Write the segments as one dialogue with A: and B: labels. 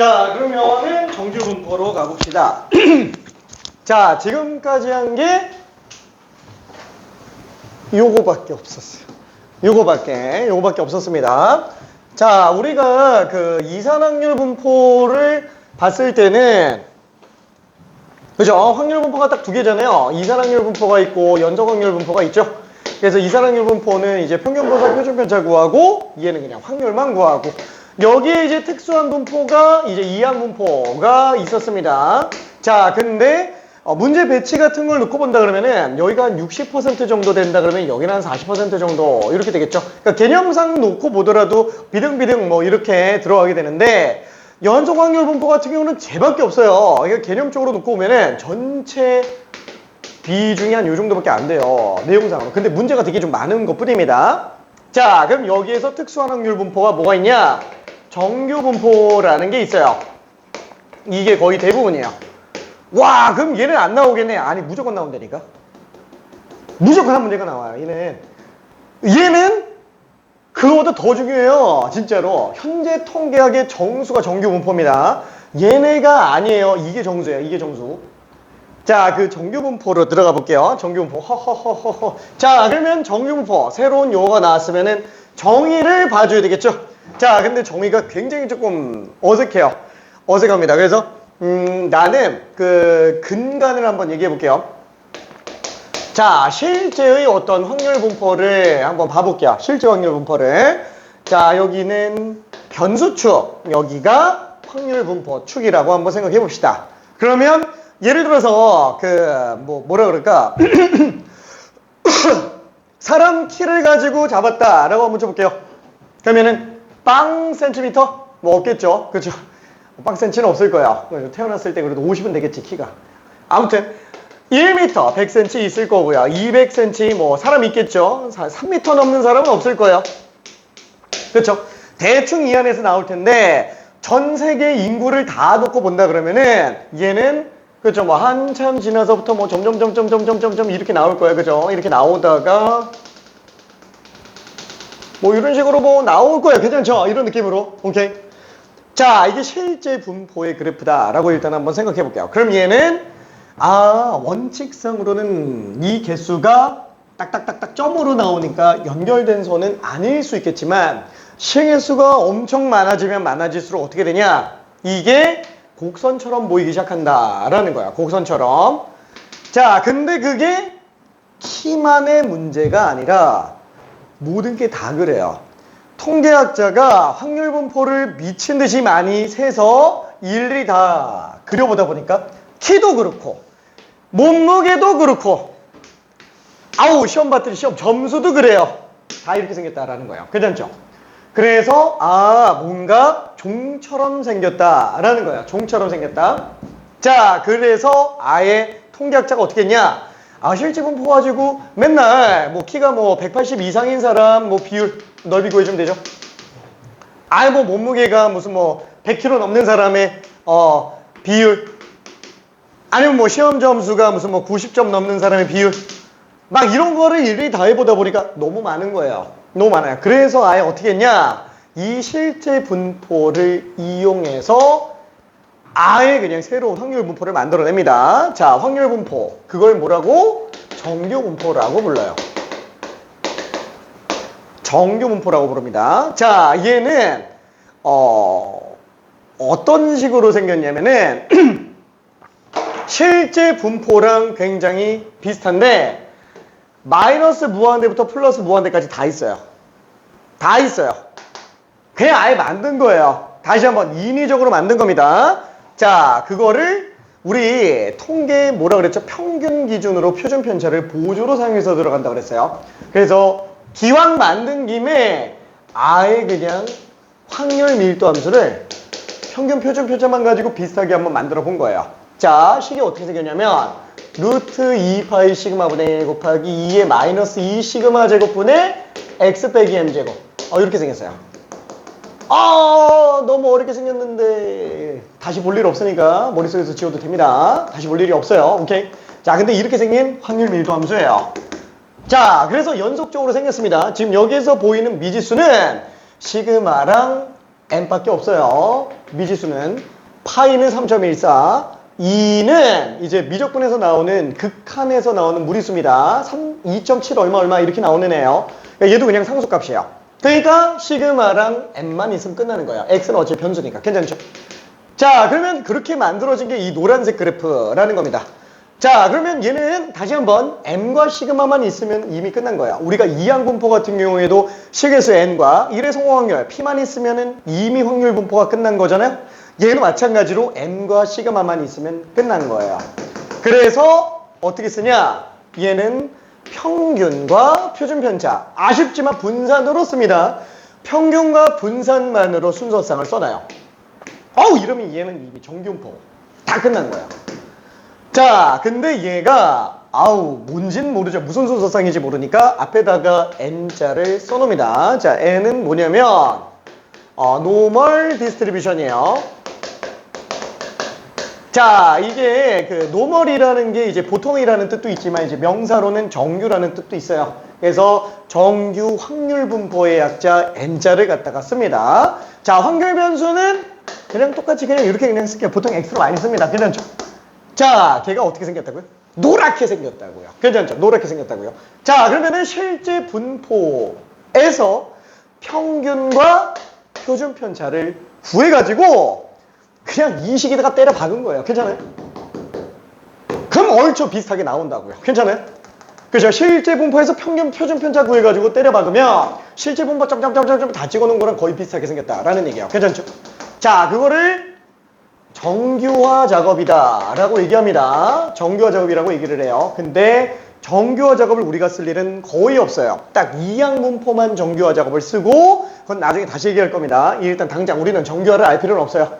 A: 자, 그러면은 정규 분포로 가봅시다. 자, 지금까지 한 게 요거밖에 없었어요. 요거밖에 없었습니다. 자, 우리가 그 이산확률 분포를 봤을 때는 그죠? 확률 분포가 딱 두 개잖아요. 이산확률 분포가 있고 연속확률 분포가 있죠. 그래서 이산확률 분포는 이제 평균분사, 표준편차 구하고 얘는 그냥 확률만 구하고 여기에 이제 특수한 분포가 이제 이항 분포가 있었습니다. 자, 근데 문제 배치 같은 걸 놓고 본다 그러면은 여기가 한 60% 정도 된다 그러면 여기는 한 40% 정도 이렇게 되겠죠. 그러니까 개념상 놓고 보더라도 비등비등 뭐 이렇게 들어가게 되는데 연속 확률 분포 같은 경우는 쟤밖에 없어요. 그러니까 개념적으로 놓고 보면은 전체 비중이 한 요 정도밖에 안 돼요. 내용상으로. 근데 문제가 되게 좀 많은 것 뿐입니다. 자, 그럼 여기에서 특수한 확률 분포가 뭐가 있냐? 정규 분포라는 게 있어요. 이게 거의 대부분이에요. 와, 그럼 얘는 안 나오겠네. 아니, 무조건 나온다니까. 무조건 한 문제가 나와요. 얘는 그거보다 더 중요해요. 진짜로. 현재 통계학의 정수가 정규 분포입니다. 얘네가 아니에요. 이게 정수예요. 이게 정수. 자, 그 정규 분포로 들어가 볼게요. 정규 분포. 허허허허허. 자, 그러면 정규 분포. 새로운 용어가 나왔으면은 정의를 봐줘야 되겠죠. 자, 근데 정의가 굉장히 조금 어색합니다. 그래서 나는 그 근간을 한번 얘기해 볼게요. 자, 실제의 어떤 확률 분포를 한번 봐볼게요. 실제 확률 분포를. 자, 여기는 변수축, 여기가 확률 분포 축이라고 한번 생각해 봅시다. 그러면 예를 들어서 뭐라 그럴까? 사람 키를 가지고 잡았다라고 한번 쳐볼게요. 그러면은 빵 센티미터? 뭐 없겠죠. 그렇죠? 빵 센치는 없을 거야. 태어났을 때 그래도 50은 되겠지, 키가. 아무튼 1m, 100cm 있을 거고요. 200cm 뭐 사람 있겠죠. 3m 넘는 사람은 없을 거예요. 그렇죠? 대충 이 안에서 나올 텐데 전 세계 인구를 다 놓고 본다 그러면은 얘는 그렇죠. 뭐 한참 지나서부터 뭐 점점 이렇게 나올 거예요. 그죠? 이렇게 나오다가 뭐 이런 식으로 뭐 나올 거예요. 괜찮죠? 이런 느낌으로. 오케이. 자, 이게 실제 분포의 그래프다라고 일단 한번 생각해 볼게요. 그럼 얘는 원칙상으로는 이 개수가 딱딱딱딱 점으로 나오니까 연결된 선은 아닐 수 있겠지만 실개수가 엄청 많아지면 많아질수록 어떻게 되냐? 이게 곡선처럼 보이기 시작한다라는 거야. 곡선처럼. 자, 근데 그게 키만의 문제가 아니라 모든 게 다 그래요. 통계학자가 확률 분포를 미친 듯이 많이 세서 일일이 다 그려보다 보니까 키도 그렇고 몸무게도 그렇고 시험 봤더니 시험 점수도 그래요. 다 이렇게 생겼다라는 거예요. 괜찮죠? 그래서 뭔가 종처럼 생겼다라는 거예요. 종처럼 생겼다. 자, 그래서 아예 통계학자가 어떻게 했냐? 실제 분포 가지고 맨날 뭐 키가 뭐 180 이상인 사람 뭐 비율 넓이 구해주면 되죠. 뭐 몸무게가 무슨 뭐 100kg 넘는 사람의 비율, 아니면 뭐 시험 점수가 무슨 뭐 90점 넘는 사람의 비율, 막 이런 거를 일일이 다 해보다 보니까 너무 많은 거예요. 너무 많아요. 그래서 아예 어떻게 했냐? 이 실제 분포를 이용해서 아예 그냥 새로운 확률 분포를 만들어냅니다. 자, 확률 분포. 그걸 뭐라고? 정규 분포라고 불러요. 정규 분포라고 부릅니다. 자, 얘는 어떤 식으로 생겼냐면은 실제 분포랑 굉장히 비슷한데 마이너스 무한대부터 플러스 무한대까지 다 있어요. 다 있어요. 그냥 아예 만든 거예요. 다시 한번 인위적으로 만든 겁니다. 자, 그거를 우리 통계 뭐라 그랬죠? 평균 기준으로 표준 편차를 보조로 사용해서 들어간다고 그랬어요. 그래서 기왕 만든 김에 아예 그냥 확률 밀도 함수를 평균 표준 편차만 가지고 비슷하게 한번 만들어 본 거예요. 자, 식이 어떻게 생겼냐면 루트 2파이 시그마분의 1 곱하기 2의 마이너스 2 시그마 제곱분의 x 빼기 m 제곱. 이렇게 생겼어요. 너무 어렵게 생겼는데 다시 볼 일 없으니까 머릿속에서 지워도 됩니다. 다시 볼 일이 없어요. 오케이. 자, 근데 이렇게 생긴 확률 밀도 함수예요. 자, 그래서 연속적으로 생겼습니다. 지금 여기에서 보이는 미지수는 시그마랑 n밖에 없어요. 미지수는 파이는 3.14, 2는 이제 미적분에서 나오는 극한에서 나오는 무리수입니다. 2.7 얼마 이렇게 나오는 애요. 얘도 그냥 상수값이에요. 그러니까 시그마랑 n만 있으면 끝나는 거예요. x는 어차피 변수니까. 괜찮죠? 자, 그러면 그렇게 만들어진 게 이 노란색 그래프라는 겁니다. 자, 그러면 얘는 다시 한번 m과 시그마만 있으면 이미 끝난 거야. 우리가 이항 분포 같은 경우에도 식에서 n과 1의 성공 확률 p만 있으면은 이미 확률 분포가 끝난 거잖아요. 얘는 마찬가지로 m과 시그마만 있으면 끝난 거예요. 그래서 어떻게 쓰냐? 얘는 평균과 표준 편차. 아쉽지만 분산으로 씁니다. 평균과 분산만으로 순서상을 써놔요. 이러면 얘는 이미 정규분포 다 끝난 거야. 자, 근데 얘가 뭔진 모르죠. 무슨 순서상인지 모르니까 앞에다가 n자를 써놓습니다. 자, n은 뭐냐면 normal distribution이에요. 자, 이게 그 normal이라는 게 이제 보통이라는 뜻도 있지만 이제 명사로는 정규라는 뜻도 있어요. 그래서 정규 확률 분포의 약자 n자를 갖다가 씁니다. 자, 확률 변수는 그냥 똑같이 그냥 이렇게 그냥 쓸게요. 보통 x로 많이 씁니다. 괜찮죠? 자, 걔가 어떻게 생겼다고요? 노랗게 생겼다고요. 괜찮죠? 노랗게 생겼다고요. 자, 그러면은 실제 분포에서 평균과 표준 편차를 구해가지고 그냥 이 식에다가 때려 박은 거예요. 괜찮아요? 그럼 얼추 비슷하게 나온다고요. 괜찮아요? 그죠? 실제 분포에서 평균 표준 편차 구해가지고 때려 박으면 실제 분포 점점점점 다 찍어놓은 거랑 거의 비슷하게 생겼다라는 얘기예요. 괜찮죠? 자, 그거를 정규화 작업이다 라고 얘기합니다. 정규화 작업이라고 얘기를 해요. 근데 정규화 작업을 우리가 쓸 일은 거의 없어요. 딱 이항 분포만 정규화 작업을 쓰고 그건 나중에 다시 얘기할 겁니다. 일단 당장 우리는 정규화를 알 필요는 없어요.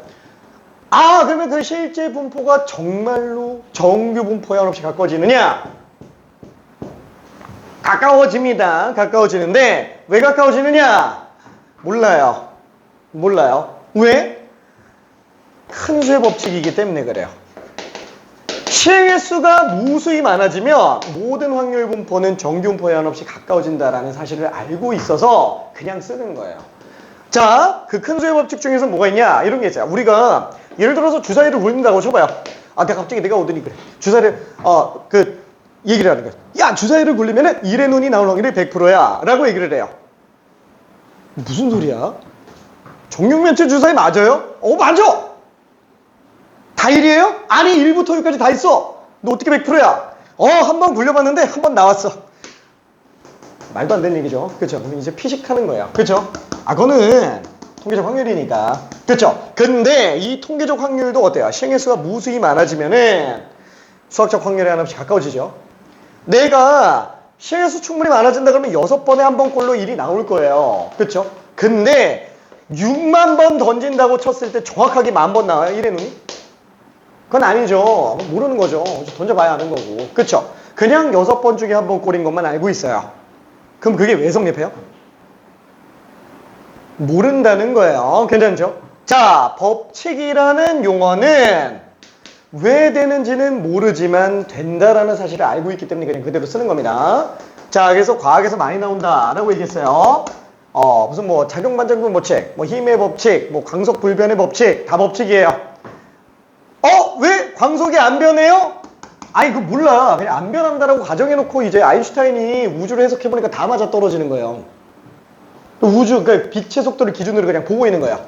A: 그러면 그 실제 분포가 정말로 정규 분포에 한없이 가까워지느냐? 가까워집니다. 가까워지는데 왜 가까워지느냐? 몰라요. 왜? 큰 수의 법칙이기 때문에 그래요. 시행의 수가 무수히 많아지면 모든 확률 분포는 정규 분포에 한없이 가까워진다라는 사실을 알고 있어서 그냥 쓰는 거예요. 자, 그 큰 수의 법칙 중에서 뭐가 있냐? 이런 게 있어요. 우리가 예를 들어서 주사위를 굴린다고 쳐봐요. 내가 오더니 그래. 주사위를 얘기를 하는 거야. 야, 주사위를 굴리면은 1의 눈이 나올 확률이 100%야 라고 얘기를 해요. 무슨 소리야? 정육면체 주사위 맞아요? 맞아! 다 1이에요? 아니, 1부터 6까지 다 있어. 너 어떻게 100%야? 한 번 굴려봤는데 한 번 나왔어. 말도 안 되는 얘기죠. 그쵸? 그럼 이제 피식하는 거예요. 그쵸? 그거는 통계적 확률이니까. 그쵸? 근데 이 통계적 확률도 어때요? 시행의 수가 무수히 많아지면은 수학적 확률에 한없이 가까워지죠. 내가 시행의 수 충분히 많아진다 그러면 6번에 한 번꼴로 1이 나올 거예요. 그쵸? 근데 6만 번 던진다고 쳤을 때 정확하게 10,000번 나와요? 1의 눈이? 그건 아니죠. 모르는 거죠. 던져봐야 아는 거고. 그쵸? 그냥 6번 중에 한 번 꼴인 것만 알고 있어요. 그럼 그게 왜 성립해요? 모른다는 거예요. 괜찮죠? 자, 법칙이라는 용어는 왜 되는지는 모르지만 된다라는 사실을 알고 있기 때문에 그냥 그대로 쓰는 겁니다. 자, 그래서 과학에서 많이 나온다라고 얘기했어요. 무슨 작용반작용 법칙, 힘의 법칙, 광속 불변의 법칙, 다 법칙이에요. 왜 광속이 안 변해요? 그거 몰라. 그냥 안 변한다라고 가정해놓고 이제 아인슈타인이 우주를 해석해보니까 다 맞아 떨어지는 거예요. 그러니까 빛의 속도를 기준으로 그냥 보고 있는 거야.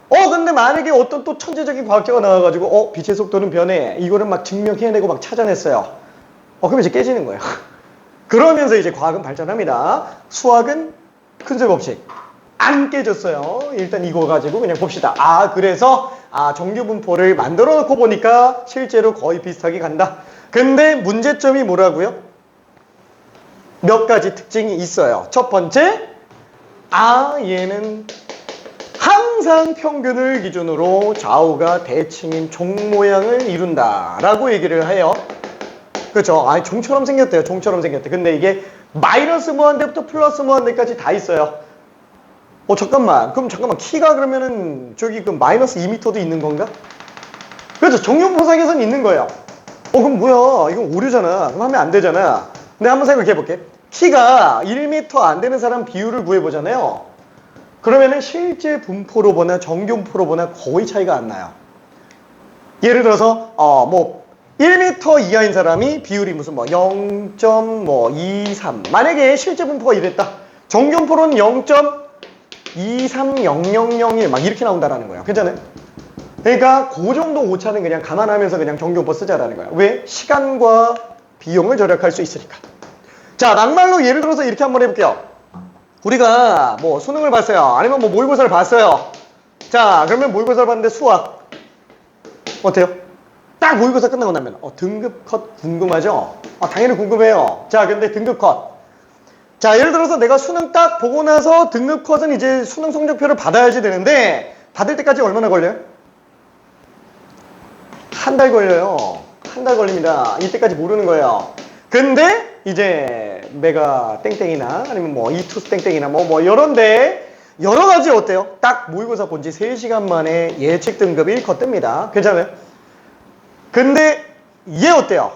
A: 근데 만약에 어떤 또 천재적인 과학자가 나와가지고, 빛의 속도는 변해. 이거를 막 증명해내고 막 찾아냈어요. 그럼 이제 깨지는 거예요. 그러면서 이제 과학은 발전합니다. 수학은 큰수의 법칙. 안 깨졌어요. 일단 이거 가지고 그냥 봅시다. 그래서 정규 분포를 만들어 놓고 보니까 실제로 거의 비슷하게 간다. 근데 문제점이 뭐라고요? 몇 가지 특징이 있어요. 첫 번째, 얘는 항상 평균을 기준으로 좌우가 대칭인 종 모양을 이룬다 라고 얘기를 해요. 그렇죠? 종처럼 생겼대요. 종처럼 생겼대. 근데 이게 마이너스 무한대부터 플러스 무한대까지 다 있어요. 잠깐만. 키가 그러면은 그 마이너스 2m도 있는 건가? 그렇죠. 정육포상에선 있는 거예요. 그럼 뭐야? 이건 오류잖아. 그럼 하면 안 되잖아. 근데 한번 생각해 볼게. 키가 1m 안 되는 사람 비율을 구해보잖아요. 그러면은 실제 분포로 보나 정규 분포로 보나 거의 차이가 안 나요. 예를 들어서 뭐 1m 이하인 사람이 비율이 무슨 뭐 0.23 만약에 실제 분포가 이랬다. 정규 분포로는 0.23001 막 이렇게 나온다라는 거예요. 괜찮아요? 그러니까 그 정도 오차는 그냥 감안하면서 그냥 정규 분포 쓰자라는 거예요. 왜? 시간과 비용을 절약할 수 있으니까. 자, 막말로 예를 들어서 이렇게 한번 해볼게요. 우리가 뭐 수능을 봤어요. 아니면 뭐 모의고사를 봤어요. 자, 그러면 모의고사를 봤는데 수학 어때요? 딱 모의고사 끝나고 나면 등급 컷 궁금하죠? 당연히 궁금해요. 자, 근데 등급 컷. 자, 예를 들어서 내가 수능 딱 보고 나서 등급 컷은 이제 수능 성적표를 받아야지 되는데 받을 때까지 얼마나 걸려요? 한 달 걸려요. 한 달 걸립니다. 이때까지 모르는 거예요. 근데 이제 메가 땡땡이나 아니면 뭐 이투스 땡땡이나 뭐 이런데 여러 가지 어때요? 딱 모의고사 본 지 3시간 만에 예측 등급 1컷 뜹니다. 괜찮아요? 근데 얘 어때요?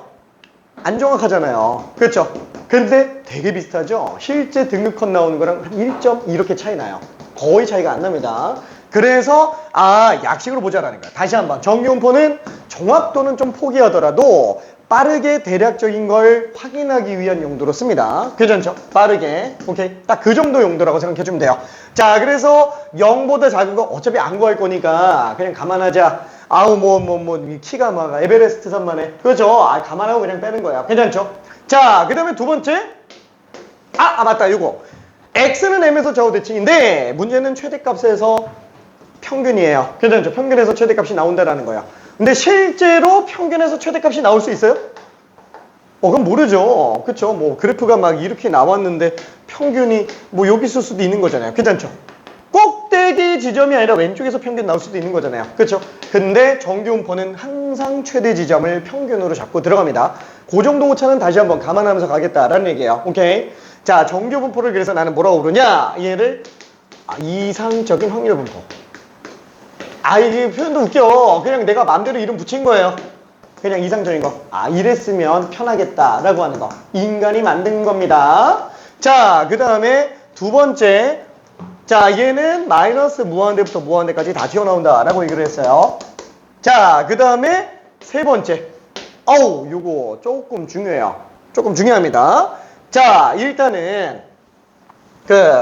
A: 안 정확하잖아요. 그렇죠? 근데 되게 비슷하죠? 실제 등급 컷 나오는 거랑 한 1점 이렇게 차이 나요. 거의 차이가 안 납니다. 그래서 약식으로 보자라는 거야. 다시 한번 정규분포는 정확도는 좀 포기하더라도 빠르게 대략적인 걸 확인하기 위한 용도로 씁니다. 괜찮죠? 빠르게. 오케이. 딱 그 정도 용도라고 생각해주면 돼요. 자, 그래서 0보다 작은 거 어차피 안 구할 거니까 그냥 감안하자. 키가 막 에베레스트 산만해. 그렇죠? 감안하고 그냥 빼는 거야. 괜찮죠? 자, 그 다음에 두 번째. 맞다. 이거. x는 m에서 좌우 대칭인데 문제는 최대값에서 평균이에요. 괜찮죠? 평균에서 최대값이 나온다라는 거야. 근데 실제로 평균에서 최대값이 나올 수 있어요? 그건 모르죠. 그쵸? 뭐 그래프가 막 이렇게 나왔는데 평균이 뭐 여기 있을 수도 있는 거잖아요. 괜찮죠? 꼭대기 지점이 아니라 왼쪽에서 평균 나올 수도 있는 거잖아요. 그쵸? 근데 정규분포는 항상 최대 지점을 평균으로 잡고 들어갑니다. 그 정도 오차는 다시 한번 감안하면서 가겠다라는 얘기예요. 오케이? 자, 정규분포를 그래서 나는 뭐라고 부르냐? 얘를 이상적인 확률 분포. 이게 표현도 웃겨. 그냥 내가 마음대로 이름 붙인 거예요. 그냥 이상적인 거. 이랬으면 편하겠다라고 하는 거. 인간이 만든 겁니다. 자, 그 다음에 두 번째. 자, 얘는 마이너스 무한대부터 무한대까지 다 튀어나온다라고 얘기를 했어요. 자, 그 다음에 세 번째. 요거 조금 중요해요. 조금 중요합니다. 자, 일단은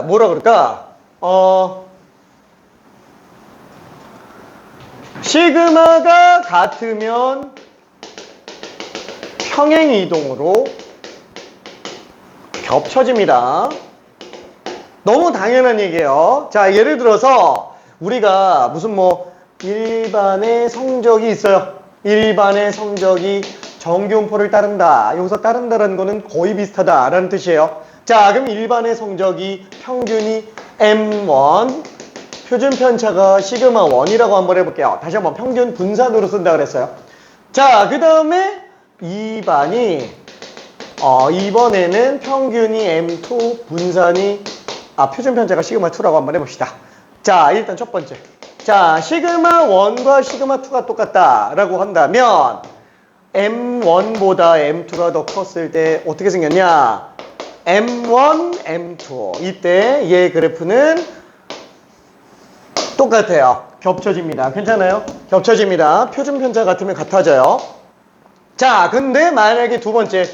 A: 뭐라 그럴까? 시그마가 같으면 평행이동으로 겹쳐집니다. 너무 당연한 얘기예요. 자, 예를 들어서 우리가 무슨 일반의 성적이 있어요. 일반의 성적이 정규분포를 따른다. 여기서 따른다라는 거는 거의 비슷하다라는 뜻이에요. 자, 그럼 일반의 성적이 평균이 M1, 표준 편차가 시그마 1이라고 한번 해볼게요. 다시 한번 평균 분산으로 쓴다 그랬어요. 자, 그 다음에 2반이 이번에는 평균이 M2, 분산이 표준 편차가 시그마 2라고 한번 해봅시다. 자, 일단 첫 번째. 자, 시그마 1과 시그마 2가 똑같다라고 한다면 M1보다 M2가 더 컸을 때 어떻게 생겼냐? M1, M2. 이때 얘 그래프는 똑같아요. 겹쳐집니다. 괜찮아요? 겹쳐집니다. 표준 편차 같으면 같아져요. 자, 근데 만약에 두 번째.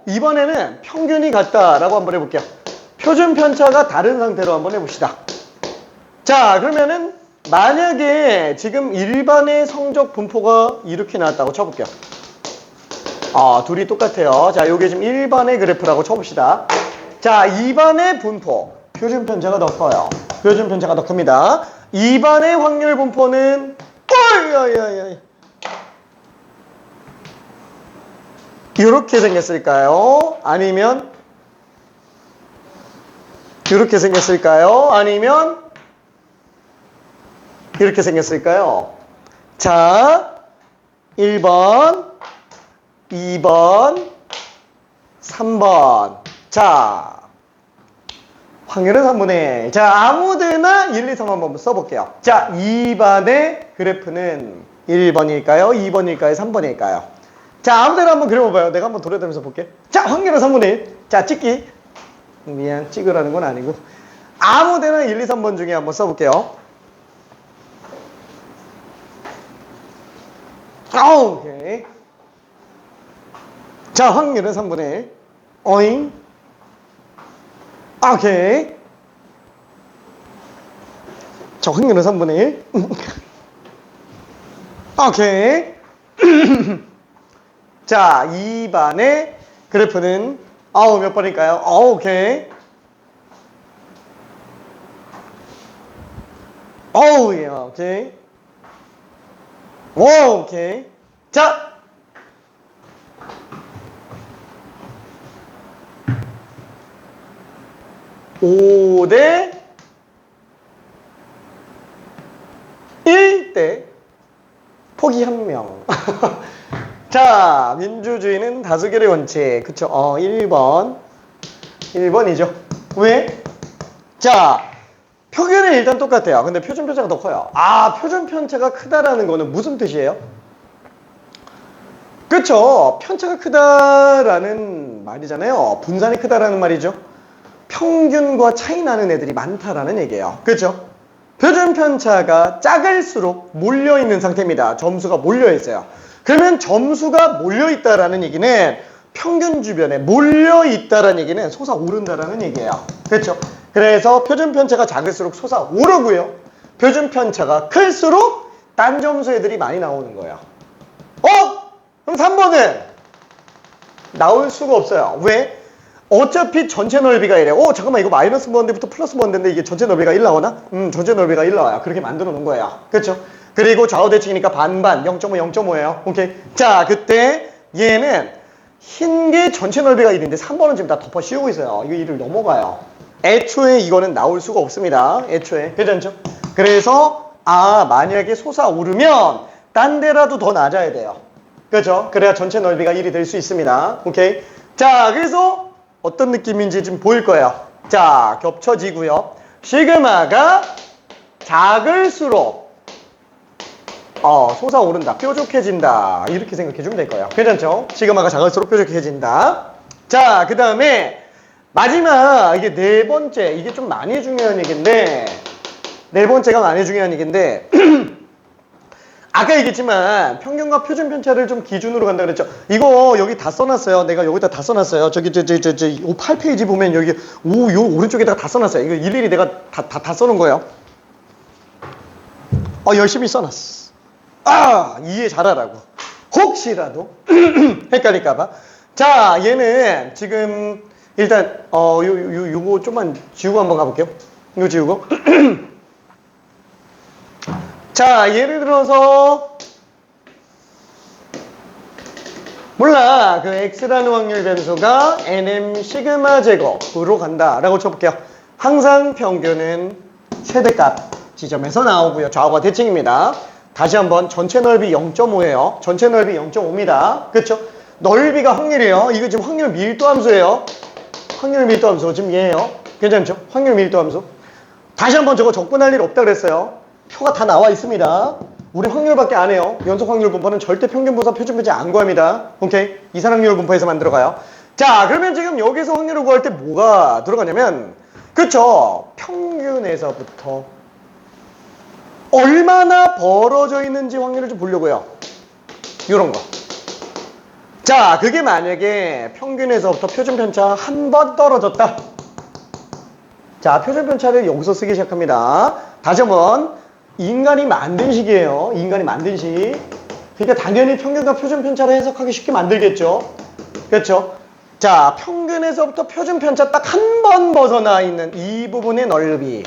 A: 이번에는 평균이 같다라고 한번 해볼게요. 표준 편차가 다른 상태로 한번 해봅시다. 자, 그러면은 만약에 지금 일반의 성적 분포가 이렇게 나왔다고 쳐볼게요. 둘이 똑같아요. 자, 요게 지금 1반의 그래프라고 쳐봅시다. 자, 2반의 분포. 표준 편차가 더 커요. 표준 편차가 더 큽니다. 2반의 확률 분포는 이렇게 생겼을까요? 아니면 이렇게 생겼을까요? 아니면 이렇게 생겼을까요? 자, 1번, 2번, 3번. 자, 확률은 3분의 1. 자, 아무데나 1, 2, 3 한번 써볼게요. 자, 2반의 그래프는 1번일까요? 2번일까요? 3번일까요? 자, 아무데나 한번 그려봐봐요. 내가 한번 돌아다니면서 볼게. 자, 확률은 3분의 1. 자, 찍기. 미안, 찍으라는 건 아니고. 아무 데나 1, 2, 3번 중에 한번 써볼게요. 오케이. 자, 확률은 3분의 1. 어잉. 오케이. 자, 확률은 3분의 1. 오케이. 자, 2반의 그래프는 몇 번일까요? 오케이. 예, 오케이. 오케이. 자. 오 대 1대 포기 한 명. 자, 민주주의는 다수결의 원칙. 그쵸? 1번. 1번이죠. 왜? 자, 표준은 일단 똑같아요. 근데 표준 편차가 더 커요. 표준 편차가 크다라는 거는 무슨 뜻이에요? 그쵸? 편차가 크다라는 말이잖아요. 분산이 크다라는 말이죠. 평균과 차이 나는 애들이 많다라는 얘기예요. 그쵸? 표준 편차가 작을수록 몰려있는 상태입니다. 점수가 몰려있어요. 그러면 점수가 몰려있다라는 얘기는 평균 주변에 몰려있다라는 얘기는 솟아오른다라는 얘기예요. 그렇죠? 그래서 표준 편차가 작을수록 솟아오르고요. 표준 편차가 클수록 딴 점수 애들이 많이 나오는 거예요. 그럼 3번은 나올 수가 없어요. 왜? 어차피 전체 넓이가 이래. 잠깐만, 이거 마이너스 번대부터 플러스 번대인데 이게 전체 넓이가 1 나오나? 전체 넓이가 1 나와요. 그렇게 만들어 놓은 거예요. 그렇죠? 그리고 좌우 대칭이니까 반반 0.5, 0.5예요. 오케이. 자, 그때 얘는 흰 게 전체 넓이가 1인데 3번은 지금 다 덮어 씌우고 있어요. 이거 1을 넘어가요. 애초에 이거는 나올 수가 없습니다. 애초에. 괜찮죠? 그래서 만약에 솟아오르면 딴 데라도 더 낮아야 돼요. 그렇죠? 그래야 전체 넓이가 1이 될 수 있습니다. 오케이. 자, 그래서 어떤 느낌인지 좀 보일 거예요. 자, 겹쳐지고요. 시그마가 작을수록 솟아오른다, 뾰족해진다, 이렇게 생각해주면 될 거예요. 괜찮죠? 시그마가 작을수록 뾰족해진다. 자, 그 다음에 마지막, 이게 네 번째, 이게 좀 많이 중요한 얘기인데, 네 번째가 많이 중요한 얘기인데 아까 얘기했지만 평균과 표준 편차를 좀 기준으로 간다 그랬죠. 이거 여기 다 써놨어요. 내가 여기다 다 써놨어요. 저기 8페이지 보면 여기 요 오른쪽에다가 다 써놨어요. 이거 일일이 내가 다 써놓은 거예요. 열심히 써놨어. 이해 잘하라고. 혹시라도 헷갈릴까봐. 자, 얘는 지금 일단 요거 좀만 지우고 한번 가볼게요. 이거 지우고. 자, 예를 들어서 몰라, 그 x라는 확률 변수가 nm 시그마 제곱으로 간다라고 쳐볼게요. 항상 평균은 최대값 지점에서 나오고요. 좌우가 대칭입니다. 다시 한번 전체 넓이 0.5예요. 전체 넓이 0.5입니다. 그렇죠? 넓이가 확률이에요. 이거 지금 확률 밀도 함수예요. 확률 밀도 함수 지금 얘예요. 괜찮죠? 확률 밀도 함수. 다시 한번 저거 접근할 일 없다 그랬어요. 표가 다 나와 있습니다. 우리 확률밖에 안 해요. 연속 확률 분포는 절대 평균 분사 표준 편차 안 구합니다. 오케이? 이산확률 분포에서만 들어가요. 자, 그러면 지금 여기서 확률을 구할 때 뭐가 들어가냐면, 그쵸? 평균에서부터 얼마나 벌어져 있는지 확률을 좀 보려고요. 요런 거. 자, 그게 만약에 평균에서부터 표준 편차 한 번 떨어졌다. 자, 표준 편차를 여기서 쓰기 시작합니다. 다시 한번. 인간이 만든 식이에요. 인간이 만든 식. 그러니까 당연히 평균과 표준 편차를 해석하기 쉽게 만들겠죠. 그렇죠? 자, 평균에서부터 표준 편차 딱 한 번 벗어나 있는 이 부분의 넓이.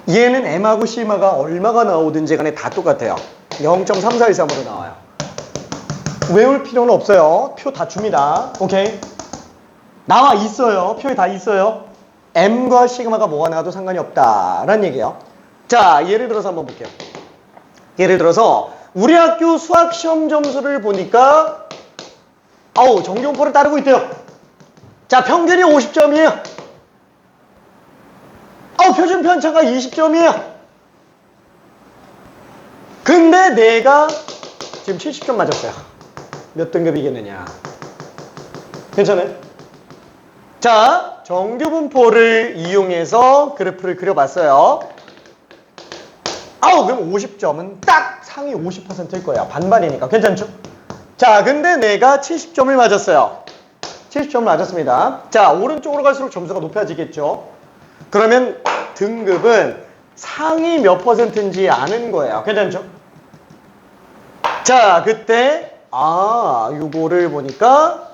A: 얘는 M하고 C마가 얼마가 나오든지 간에 다 똑같아요. 0.3413으로 나와요. 외울 필요는 없어요. 표 다 줍니다. 오케이? 나와 있어요. 표에 다 있어요. M과 시그마가 뭐가 나와도 상관이 없다라는 얘기예요. 자, 예를 들어서 한번 볼게요. 예를 들어서 우리 학교 수학 시험 점수를 보니까 정규분포를 따르고 있대요. 자, 평균이 50점이에요. 표준 편차가 20점이에요. 근데 내가 지금 70점 맞았어요. 몇 등급이겠느냐. 괜찮아요? 자, 정규분포를 이용해서 그래프를 그려봤어요. 그럼 50점은 딱 상위 50%일 거야. 반반이니까. 괜찮죠? 자, 근데 내가 70점을 맞았어요. 70점을 맞았습니다. 자, 오른쪽으로 갈수록 점수가 높아지겠죠? 그러면 등급은 상위 몇 퍼센트인지 아는 거예요. 괜찮죠? 자, 그때 요거를 보니까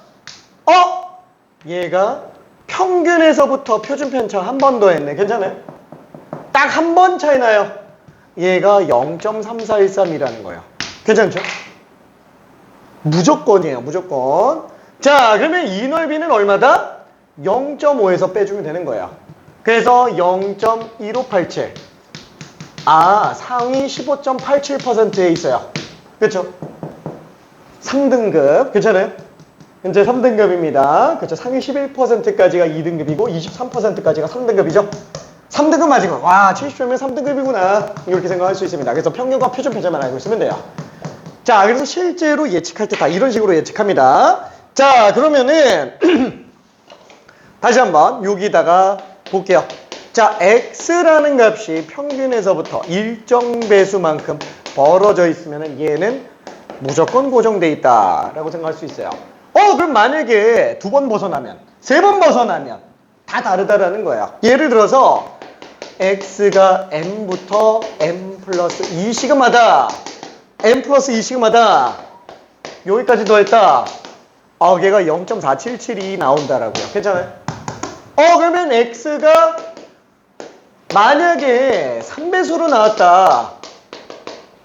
A: 얘가 평균에서부터 표준 편차 한 번 더 했네. 괜찮아요? 딱 한 번 차이 나요. 얘가 0.3413이라는 거예요. 괜찮죠? 무조건이에요. 무조건. 자, 그러면 이 넓이는 얼마다? 0.5에서 빼주면 되는 거예요. 그래서 0.1587. 상위 15.87%에 있어요. 그렇죠? 3등급. 괜찮아요? 현재 3등급입니다. 그렇죠? 상위 11%까지가 2등급이고 23%까지가 3등급이죠? 3등급 맞은 거. 와, 70점이면 3등급이구나. 이렇게 생각할 수 있습니다. 그래서 평균과 표준 편차만 알고 있으면 돼요. 자, 그래서 실제로 예측할 때 다 이런 식으로 예측합니다. 자, 그러면은 다시 한번 여기다가 볼게요. 자, x라는 값이 평균에서부터 일정 배수만큼 벌어져 있으면 얘는 무조건 고정돼 있다라고 생각할 수 있어요. 그럼 만약에 2번 벗어나면, 3번 벗어나면 다 다르다라는 거야. 예를 들어서 x가 m부터 m 플러스 2시그마다, m 플러스 2시그마다 여기까지 더했다. 얘가 0.477이 나온다라고요. 괜찮아요? 그러면 x가 만약에 3배수로 나왔다.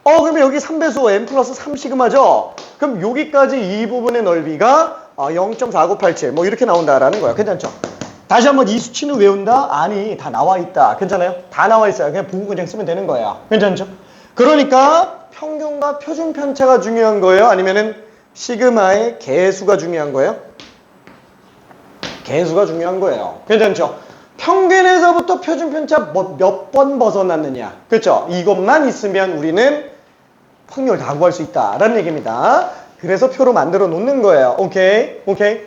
A: 그러면 여기 3배수 m 플러스 3시그마죠? 그럼 여기까지 이 부분의 넓이가 0.4987 뭐 이렇게 나온다라는 거예요. 괜찮죠? 다시 한번 이 수치는 외운다? 아니, 다 나와 있다. 괜찮아요? 다 나와 있어요. 그냥 보고 그냥 쓰면 되는 거예요. 괜찮죠? 그러니까 평균과 표준 편차가 중요한 거예요? 아니면은 시그마의 개수가 중요한 거예요? 개수가 중요한 거예요. 괜찮죠? 평균에서부터 표준 편차 몇 번 벗어났느냐. 그렇죠? 이것만 있으면 우리는 확률 다 구할 수 있다라는 얘기입니다. 그래서 표로 만들어 놓는 거예요. 오케이? 오케이?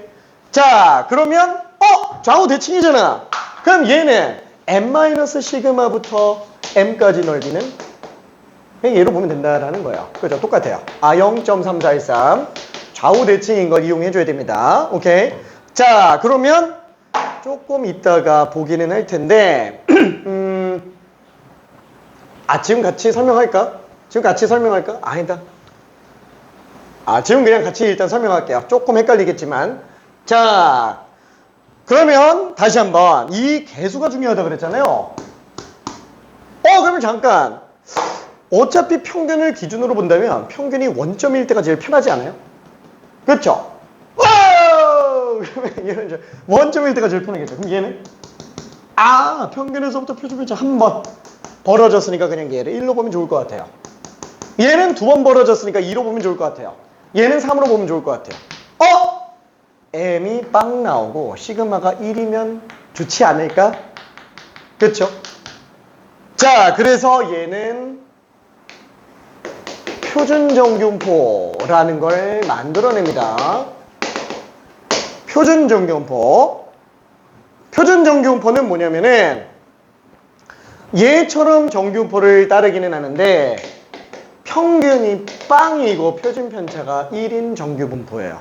A: 자, 그러면 좌우 대칭이잖아. 그럼 얘는 m-시그마부터 m까지 넓이는 그냥 얘로 보면 된다라는 거예요. 그죠? 똑같아요. 0.3413 좌우 대칭인 걸 이용해 줘야 됩니다. 오케이? 자, 그러면 조금 이따가 보기는 할 텐데 지금 같이 설명할까? 지금 같이 설명할까? 아니다. 지금 그냥 같이 일단 설명할게요. 조금 헷갈리겠지만. 자, 그러면 다시 한번 이 개수가 중요하다 그랬잖아요. 그러면 잠깐. 어차피 평균을 기준으로 본다면 평균이 원점일 때가 제일 편하지 않아요? 그렇죠? 그러면 얘는 원점일 때가 제일 편하겠죠. 그럼 얘는 평균에서부터 표준 편차 한 번 벌어졌으니까 그냥 얘를 1로 보면 좋을 것 같아요. 얘는 2번 벌어졌으니까 2로 보면 좋을 것 같아요. 얘는 3으로 보면 좋을 것 같아요. m이 빵 나오고 시그마가 1이면 좋지 않을까? 그렇죠? 자, 그래서 얘는 표준정규분포라는 걸 만들어냅니다. 표준정규분포. 표준정규분포는 뭐냐면은 얘처럼 정규분포를 따르기는 하는데 평균이 빵이고 표준편차가 1인 정규분포예요.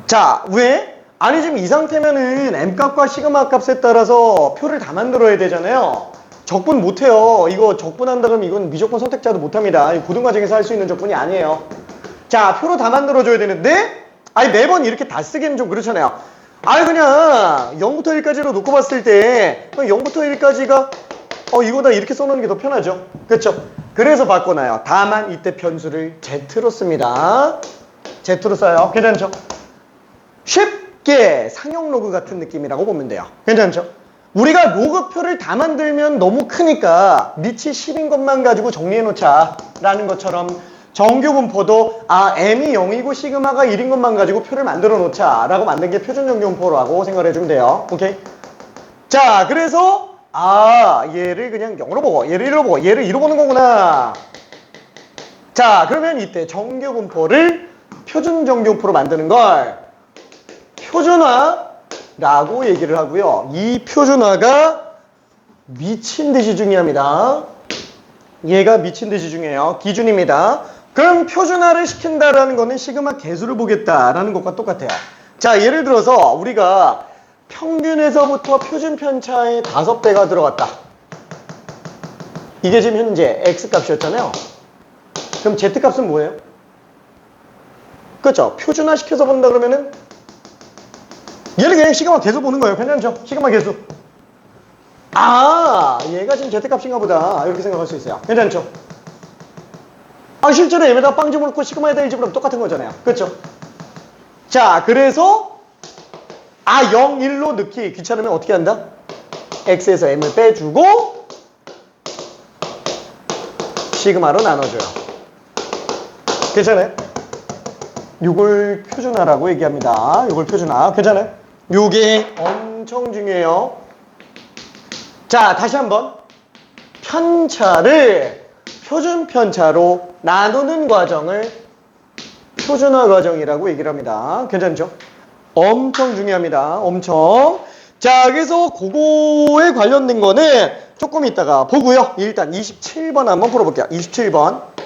A: 자, 왜? 아니 지금 이 상태면은 m값과 시그마 값에 따라서 표를 다 만들어야 되잖아요. 적분 못해요. 이거 적분한다 그러면 이건 미적분 선택자도 못합니다. 고등과정에서 할 수 있는 적분이 아니에요. 자, 표로 다 만들어줘야 되는데 매번 이렇게 다 쓰기는 좀 그렇잖아요. 그냥 0부터 1까지로 놓고 봤을 때 0부터 1까지가 이거다 이렇게 써놓는 게 더 편하죠. 그렇죠? 그래서 바꿔놔요. 다만 이때 변수를 Z로 씁니다. Z로 써요. 괜찮죠? 쉽게 상용 로그 같은 느낌이라고 보면 돼요. 괜찮죠? 우리가 로그표를 다 만들면 너무 크니까 밑이 10인 것만 가지고 정리해놓자 라는 것처럼 정규분포도 m이 0이고 시그마가 1인 것만 가지고 표를 만들어 놓자 라고 만든 게 표준정규분포라고 생각을 해주면 돼요. 오케이? 자, 그래서 얘를 그냥 0으로 보고 얘를 1로 보고 얘를 2로 보는 거구나. 자, 그러면 이때 정규분포를 표준정규분포로 만드는 걸 표준화 라고 얘기를 하고요. 이 표준화가 미친 듯이 중요합니다. 얘가 미친 듯이 중요해요. 기준입니다. 그럼 표준화를 시킨다라는 거는 시그마 계수를 보겠다라는 것과 똑같아요. 자, 예를 들어서 우리가 평균에서부터 표준 편차의 5배가 들어갔다. 이게 지금 현재 X값이었잖아요. 그럼 Z값은 뭐예요? 그렇죠? 표준화 시켜서 본다 그러면은 얘를 그냥 시그마 계수 보는 거예요. 괜찮죠? 시그마 계수. 아, 얘가 지금 Z값인가 보다. 이렇게 생각할 수 있어요. 괜찮죠? 아, 실제로 얘에다가 빵 집어넣고 시그마에다 1 집어넣으면 똑같은 거잖아요. 그렇죠? 자, 그래서 0, 1로 넣기 귀찮으면 어떻게 한다? X에서 M을 빼주고 시그마로 나눠줘요. 괜찮아요? 이걸 표준화라고 얘기합니다. 이걸 표준화. 괜찮아요? 이게 엄청 중요해요. 자, 다시 한번. 편차를 표준 편차로 나누는 과정을 표준화 과정이라고 얘기를 합니다. 괜찮죠? 엄청 중요합니다. 엄청. 자, 그래서 그거에 관련된 거는 조금 이따가 보고요. 일단 27번 한번 풀어볼게요. 27번.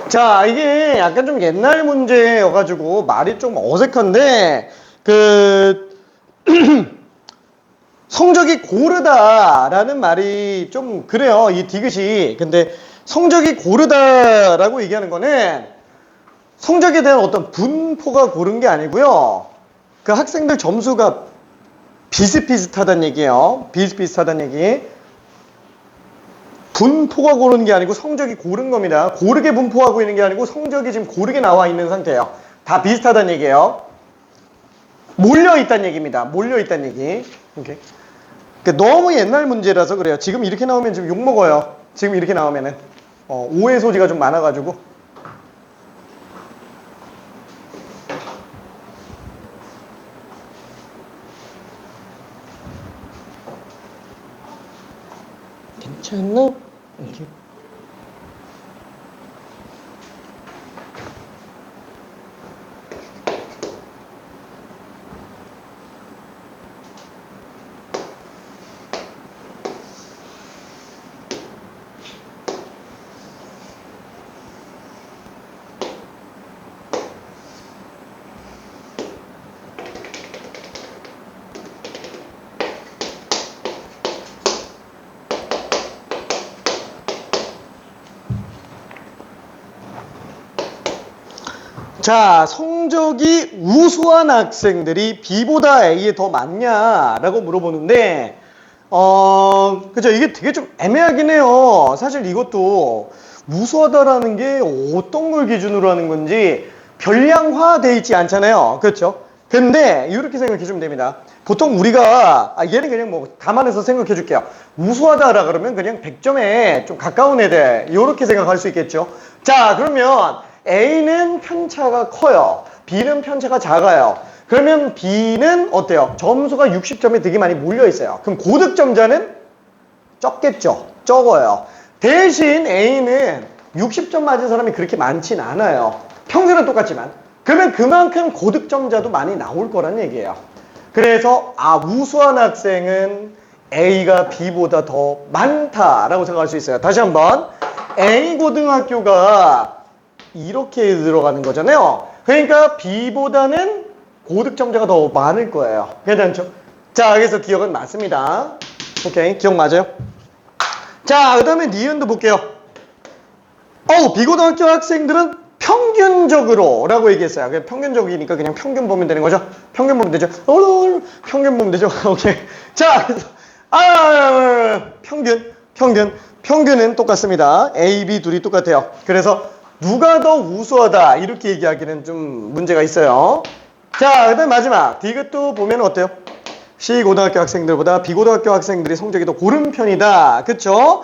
A: 자, 이게 약간 좀 옛날 문제여가지고 말이 좀 어색한데 성적이 고르다라는 말이 좀 그래요. 이 디귿이. 근데 성적이 고르다라고 얘기하는 거는 성적에 대한 어떤 분포가 고른 게 아니고요. 그 학생들 점수가 비슷비슷하다는 얘기예요. 비슷비슷하다는 얘기. 분포가 고르는 게 아니고 성적이 고른 겁니다. 고르게 분포하고 있는 게 아니고 성적이 지금 고르게 나와 있는 상태예요. 다 비슷하다는 얘기예요. 몰려있다는 얘기입니다. 몰려있다는 얘기. 오케이. 그러니까 너무 옛날 문제라서 그래요. 지금 이렇게 나오면 지금 욕먹어요. 지금 이렇게 나오면은. 오해 소지가 좀 많아가지고. 괜찮나? 이렇게. 자, 성적이 우수한 학생들이 B보다 A에 더 많냐라고 물어보는데, 그죠? 이게 되게 좀 애매하긴 해요. 사실 이것도 우수하다라는 게 어떤 걸 기준으로 하는 건지 별량화돼 있지 않잖아요. 그렇죠? 근데 이렇게 생각해 주면 됩니다. 보통 우리가 얘는 그냥 뭐 감안해서 생각해 줄게요. 우수하다라 그러면 그냥 100점에 좀 가까운 애들 이렇게 생각할 수 있겠죠. 자, 그러면 A는 편차가 커요. B는 편차가 작아요. 그러면 B는 어때요? 점수가 60점에 되게 많이 몰려 있어요. 그럼 고득점자는 적겠죠. 적어요. 대신 A는 60점 맞은 사람이 그렇게 많진 않아요. 평균은 똑같지만. 그러면 그만큼 고득점자도 많이 나올 거란 얘기예요. 그래서 우수한 학생은 A가 B보다 더 많다라고 생각할 수 있어요. 다시 한번 A 고등학교가 이렇게 들어가는 거잖아요. 그러니까 B보다는 고득점자가 더 많을 거예요. 괜찮죠? 자, 그래서 기억은 맞습니다. 오케이, 기억 맞아요? 자, 그 다음에 니은도 볼게요. B고등학교 학생들은 평균적으로 라고 얘기했어요. 그냥 평균적이니까 그냥 평균 보면 되는 거죠. 평균 보면 되죠. 평균 보면 되죠. 오케이. 자, 그래서 평균은 똑같습니다. A, B 둘이 똑같아요. 그래서 누가 더 우수하다 이렇게 얘기하기는 좀 문제가 있어요. 자, 그 다음 마지막 디귿도 보면 어때요? C 고등학교 학생들보다 B 고등학교 학생들이 성적이 더 고른 편이다. 그쵸?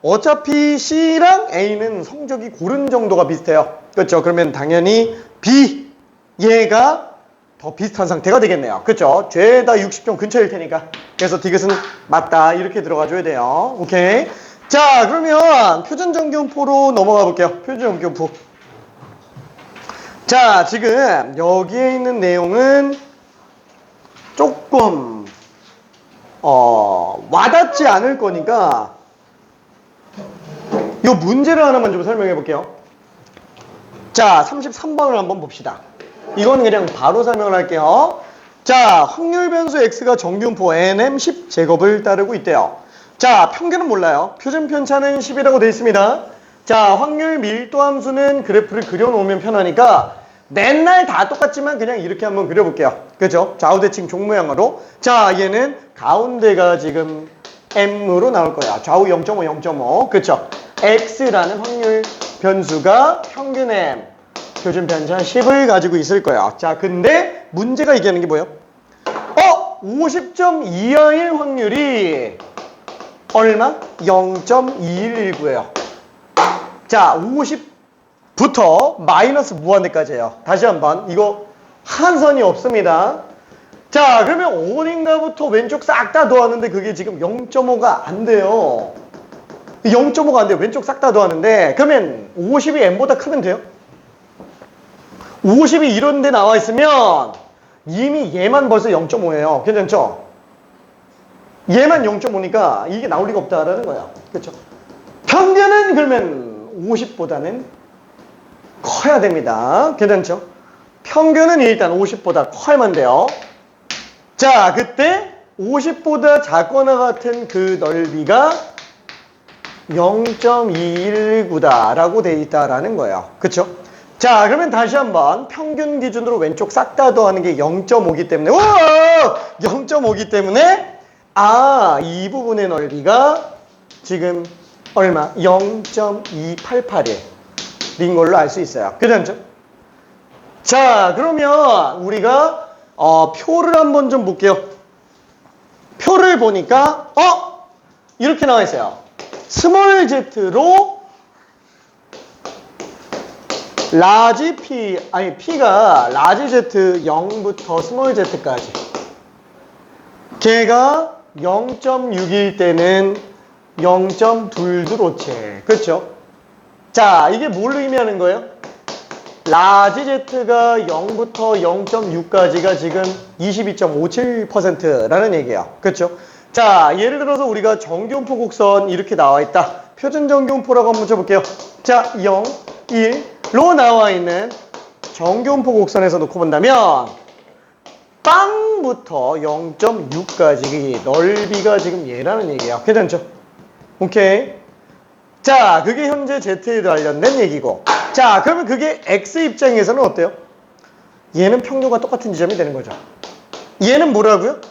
A: 어차피 C랑 A는 성적이 고른 정도가 비슷해요. 그렇죠? 그러면 당연히 B 얘가 더 비슷한 상태가 되겠네요. 그렇죠? 죄다 60점 근처일 테니까. 그래서 디귿은 맞다 이렇게 들어가 줘야 돼요. 오케이. 자, 그러면 표준정규분포로 넘어가 볼게요. 표준정규분포. 자, 지금 여기에 있는 내용은 조금 와닿지 않을 거니까 이 문제를 하나만 좀 설명해 볼게요. 자, 33번을 한번 봅시다. 이건 그냥 바로 설명을 할게요. 자, 확률 변수 x가 정규분포 nm 10제곱을 따르고 있대요. 자, 평균은 몰라요. 표준 편차는 10이라고 되어 있습니다. 자, 확률 밀도 함수는 그래프를 그려놓으면 편하니까 맨날 다 똑같지만 그냥 이렇게 한번 그려볼게요. 그죠? 좌우대칭 종모양으로. 자, 얘는 가운데가 지금 m으로 나올 거야. 좌우 0.5, 0.5. 그쵸? x라는 확률 변수가 평균 m, 표준 편차 10을 가지고 있을 거야. 자, 근데 문제가 얘기하는 게 뭐예요? 50점 이하일 확률이 얼마? 0.2119예요. 자, 50부터 마이너스 무한대까지예요. 다시 한번 이거 한선이 없습니다. 자, 그러면 어딘가부터 왼쪽 싹 다 더하는데 그게 지금 0.5가 안 돼요. 0.5가 안 돼요. 왼쪽 싹 다 더하는데 그러면 50이 n보다 크면 돼요? 50이 이런 데 나와 있으면 이미 얘만 벌써 0.5예요. 괜찮죠? 얘만 0.5니까 이게 나올 리가 없다라는 거야. 그렇죠? 평균은 그러면 50보다는 커야 됩니다. 괜찮죠? 평균은 일단 50보다 커야만 돼요. 자, 그때 50보다 작거나 같은 그 넓이가 0.219다라고 돼 있다라는 거예요. 그쵸? 자, 그러면 다시 한번 평균 기준으로 왼쪽 싹 다 더하는 게 0.5기 때문에 0.5기 때문에 이 부분의 넓이가 지금 얼마? 0.288인 걸로 알 수 있어요. 괜찮죠? 자, 그러면 우리가 표를 한번 좀 볼게요. 표를 보니까 이렇게 나와 있어요. 스몰 z로 라지 p, p가 라지 z 0부터 스몰 z까지. 걔가 0.6일 때는 0.225채. 그렇죠? 자, 이게 뭘 의미하는 거예요? 라지 z가 0부터 0.6까지가 지금 22.57%라는 얘기예요. 그렇죠? 자, 예를 들어서 우리가 정규분포 곡선 이렇게 나와 있다. 표준 정규분포라고 한번 쳐볼게요. 자, 0, 1로 나와 있는 정규분포 곡선에서 놓고 본다면 빵부터 0.6까지 넓이가 지금 얘라는 얘기예요. 괜찮죠? 오케이. 자, 그게 현재 Z에 관련된 얘기고. 자, 그러면 그게 X 입장에서는 어때요? 얘는 평균과 똑같은 지점이 되는 거죠. 얘는 뭐라고요?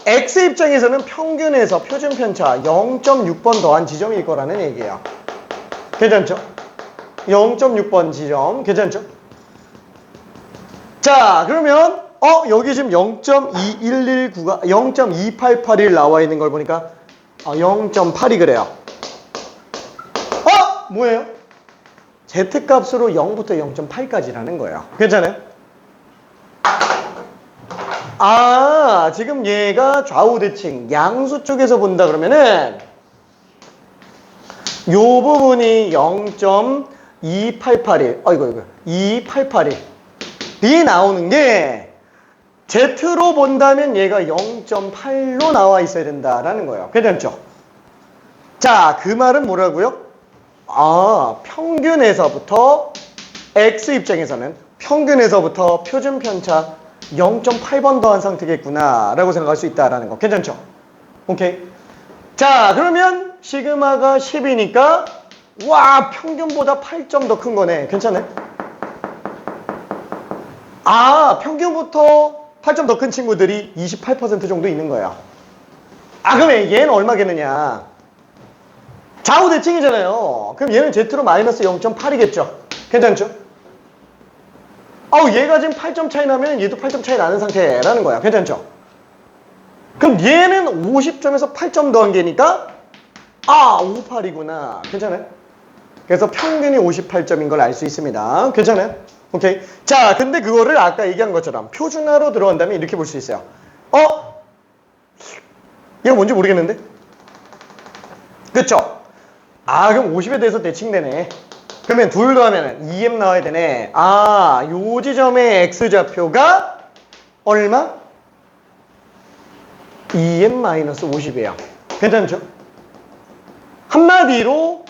A: X 입장에서는 평균에서 표준 편차 0.6번 더한 지점일 거라는 얘기예요. 괜찮죠? 0.6번 지점. 괜찮죠? 자, 그러면 여기 지금 0.2119가 0.2881 나와 있는 걸 보니까 0.8이 그래요. 뭐예요? Z값으로 0부터 0.8까지라는 거예요. 괜찮아요? 지금 얘가 좌우 대칭 양수 쪽에서 본다 그러면은 요 부분이 0.2881 2881이 나오는 게 Z로 본다면 얘가 0.8로 나와 있어야 된다라는 거예요. 괜찮죠? 자, 그 말은 뭐라고요? 평균에서부터 X 입장에서는 평균에서부터 표준 편차 0.8번 더한 상태겠구나 라고 생각할 수 있다라는 거. 괜찮죠? 오케이. 자, 그러면 시그마가 10이니까 와, 평균보다 8점 더 큰 거네. 괜찮네? 평균부터 8점 더 큰 친구들이 28% 정도 있는 거야. 그러면 얘는 얼마겠느냐? 좌우 대칭이잖아요. 그럼 얘는 Z로 마이너스 0.8이겠죠. 괜찮죠? 얘가 지금 8점 차이 나면 얘도 8점 차이 나는 상태라는 거야. 괜찮죠? 그럼 얘는 50점에서 8점 더한 게니까 58이구나. 괜찮아요? 그래서 평균이 58점인 걸 알 수 있습니다. 괜찮아요? 오케이. 자, 근데 그거를 아까 얘기한 것처럼 표준화로 들어간다면 이렇게 볼 수 있어요. 얘가 뭔지 모르겠는데? 그쵸? 그럼 50에 대해서 대칭되네. 그러면 둘 더하면 2m 나와야 되네. 요 지점의 X좌표가 얼마? 2m-50이에요. 괜찮죠? 한마디로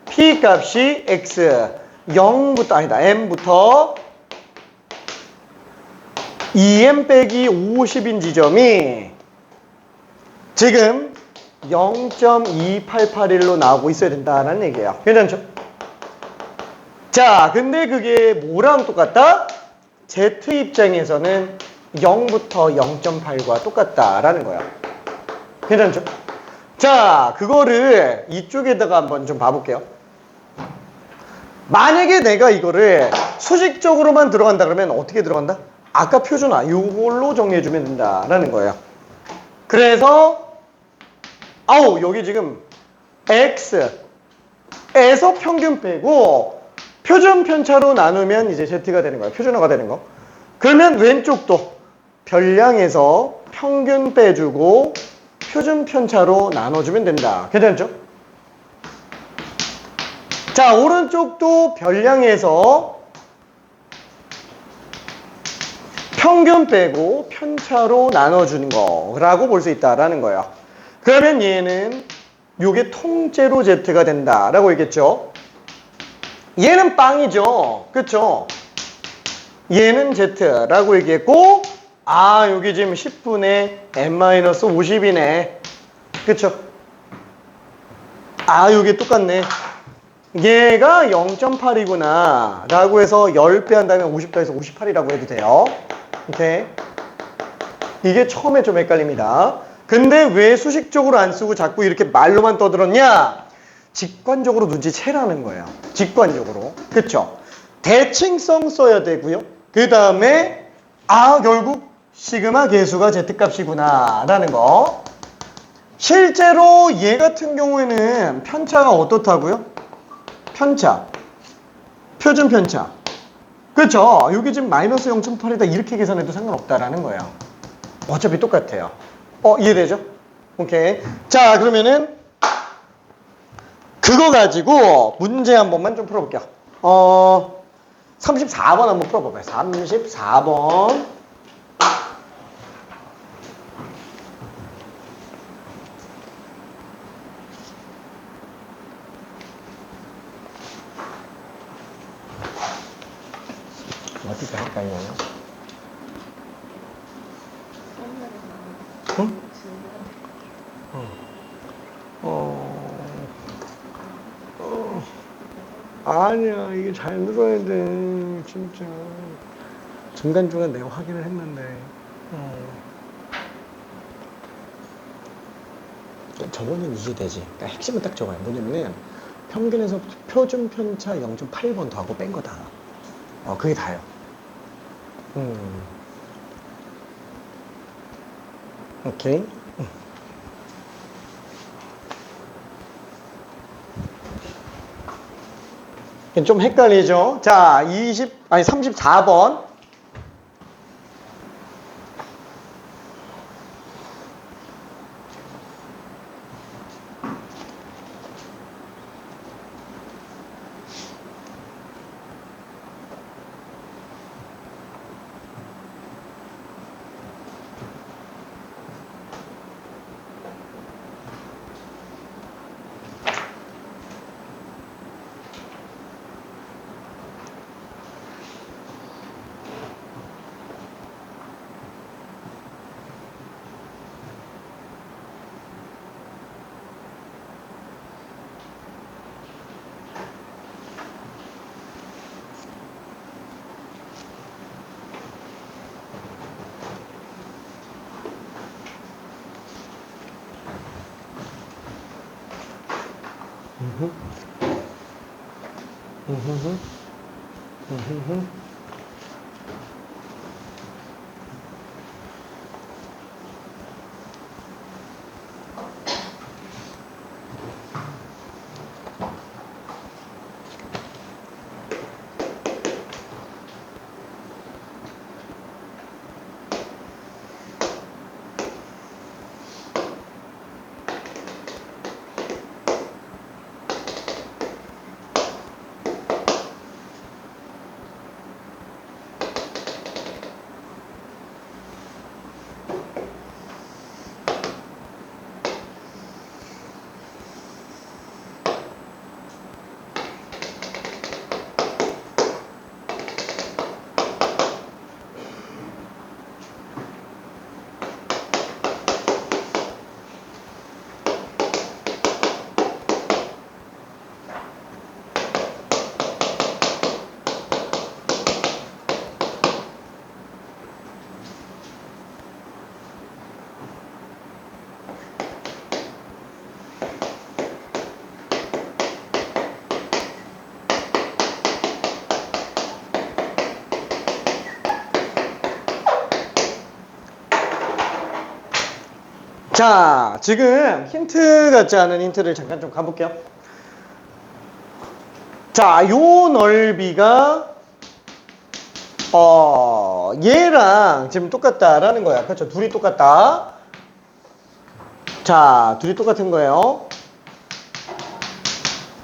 A: P 값이 X 0부터 M부터 2m 빼기 50인 지점이 지금 0.2881로 나오고 있어야 된다는 얘기예요. 괜찮죠? 자, 근데 그게 뭐랑 똑같다? Z 입장에서는 0부터 0.8과 똑같다라는 거야. 괜찮죠? 자, 그거를 이쪽에다가 한번 좀 봐볼게요. 만약에 내가 이거를 수직적으로만 들어간다 그러면 어떻게 들어간다? 아까 표준화 이걸로 정리해주면 된다라는 거예요. 그래서 여기 지금 X에서 평균 빼고 표준 편차로 나누면 이제 Z가 되는 거예요. 표준화가 되는 거. 그러면 왼쪽도 별량에서 평균 빼주고 표준 편차로 나눠주면 된다. 괜찮죠? 자, 오른쪽도 별량에서 평균 빼고 편차로 나눠주는 거라고 볼 수 있다라는 거예요. 그러면 얘는 요게 통째로 Z가 된다라고 얘기했죠. 얘는 빵이죠. 그쵸? 얘는 Z라고 얘기했고 여기 지금 10분의 n-50이네. 그쵸? 요게 똑같네. 얘가 0.8이구나 라고 해서 10배 한다면 50 더해서 58이라고 해도 돼요. 오케이? 이게 처음에 좀 헷갈립니다. 근데 왜 수식적으로 안 쓰고 자꾸 이렇게 말로만 떠들었냐? 직관적으로 눈치채라는 거예요. 직관적으로. 그쵸? 대칭성 써야 되고요. 그 다음에 결국 시그마 계수가 Z값이구나 라는 거. 실제로 얘 같은 경우에는 편차가 어떻다고요? 편차. 표준 편차. 그쵸? 여기 지금 마이너스 0.8이다 이렇게 계산해도 상관없다라는 거예요. 어차피 똑같아요. 이해되죠? 오케이. 자, 그러면은 그거 가지고 문제 한 번만 좀 풀어볼게요. 34번 한번 풀어봐봐요. 34번. 어디가 헷갈려요? 응? 아니야, 이게 잘 늘어야 돼, 진짜. 중간중간 내가 확인을 했는데. 저거는 이해되지. 그러니까 핵심은 딱 저거야. 뭐냐면은 평균에서 표준 편차 0.8번 더하고 뺀 거다. 그게 다예요. 오케이. 좀 헷갈리죠? 자, 34번. 자, 지금 힌트 같지 않은 힌트를 잠깐 좀 가볼게요. 자, 요 넓이가 얘랑 지금 똑같다라는 거야. 그렇죠? 둘이 똑같다. 자, 둘이 똑같은 거예요.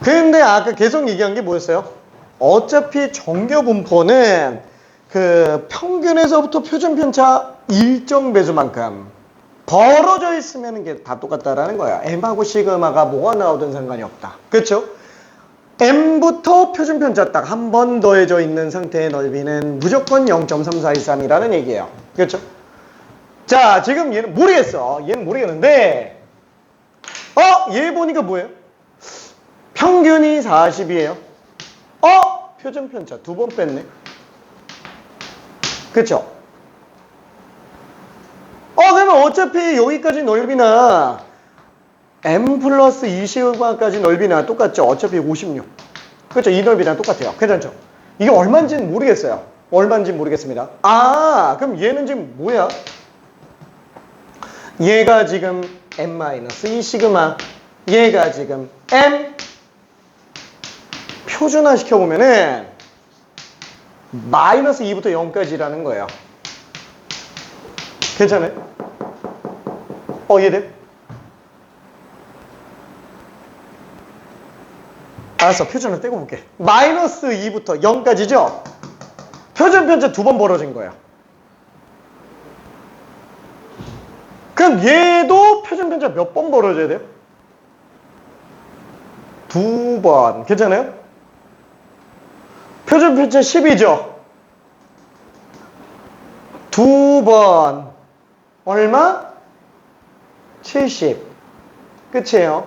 A: 근데 아까 계속 얘기한 게 뭐였어요? 어차피 정교분포는 그 평균에서부터 표준 편차 일정 배수만큼 벌어져 있으면 이게 다 똑같다라는 거야. M하고 시그마가 뭐가 나오든 상관이 없다. 그렇죠? M부터 표준 편차 딱 한 번 더해져 있는 상태의 넓이는 무조건 0.3413이라는 얘기예요. 그렇죠? 자, 지금 얘는 모르겠어. 얘는 모르겠는데 얘 보니까 뭐예요? 평균이 40이에요. 표준 편차 두 번 뺐네. 그렇죠? 그러면 어차피 여기까지 넓이나 M 플러스 20까지 넓이나 똑같죠? 어차피 56. 그렇죠? 이 넓이랑 똑같아요. 괜찮죠? 이게 얼마인지는 모르겠어요. 얼마인지 모르겠습니다. 그럼 얘는 지금 뭐야? 얘가 지금 M-2 시그마. 얘가 지금 M. 표준화 시켜보면은 마이너스 2부터 0까지라는 거예요. 괜찮아요? 이해돼? 알았어, 표준을 떼고 볼게. 마이너스 2부터 0까지죠? 표준 편차 두 번 벌어진 거예요. 그럼 얘도 표준 편차 몇 번 벌어져야 돼요? 두 번. 괜찮아요? 표준 편차 10이죠? 두 번. 얼마? 70. 끝이에요.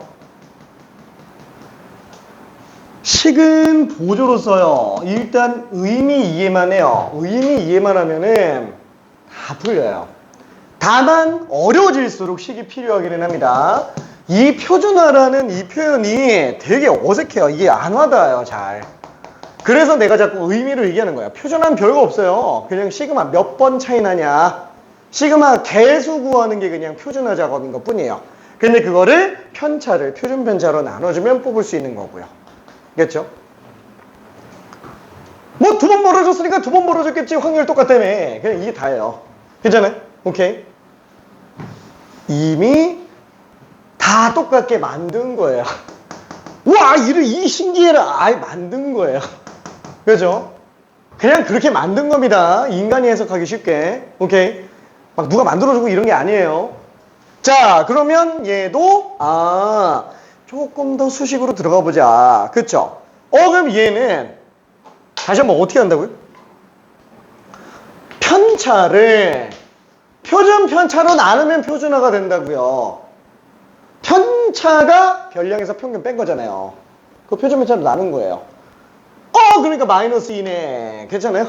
A: 식은 보조로 써요. 일단 의미 이해만 해요. 의미 이해만 하면은 다 풀려요. 다만 어려워질수록 식이 필요하기는 합니다. 이 표준화라는 이 표현이 되게 어색해요. 이게 안 와닿아요, 잘. 그래서 내가 자꾸 의미를 얘기하는 거야. 표준화는 별거 없어요. 그냥 시그마 몇 번 차이 나냐. 시그마 개수 구하는 게 그냥 표준화 작업인 것 뿐이에요. 근데 그거를 편차를 표준 편차로 나눠주면 뽑을 수 있는 거고요. 알겠죠? 뭐 두 번 벌어졌으니까 두 번 벌어졌겠지. 확률 똑같다며. 그냥 이게 다예요. 괜찮아요? 오케이. 이미 다 똑같게 만든 거예요. 와, 이 신기해라. 아예 만든 거예요. 그죠? 그냥 그렇게 만든 겁니다. 인간이 해석하기 쉽게. 오케이. 막 누가 만들어주고 이런 게 아니에요. 자, 그러면 얘도 조금 더 수식으로 들어가 보자. 그쵸? 그럼 얘는 다시 한번 어떻게 한다고요? 편차를 표준 편차로 나누면 표준화가 된다고요. 편차가 별량에서 평균 뺀 거잖아요. 그 표준 편차로 나눈 거예요. 그러니까 마이너스 2네. 괜찮아요?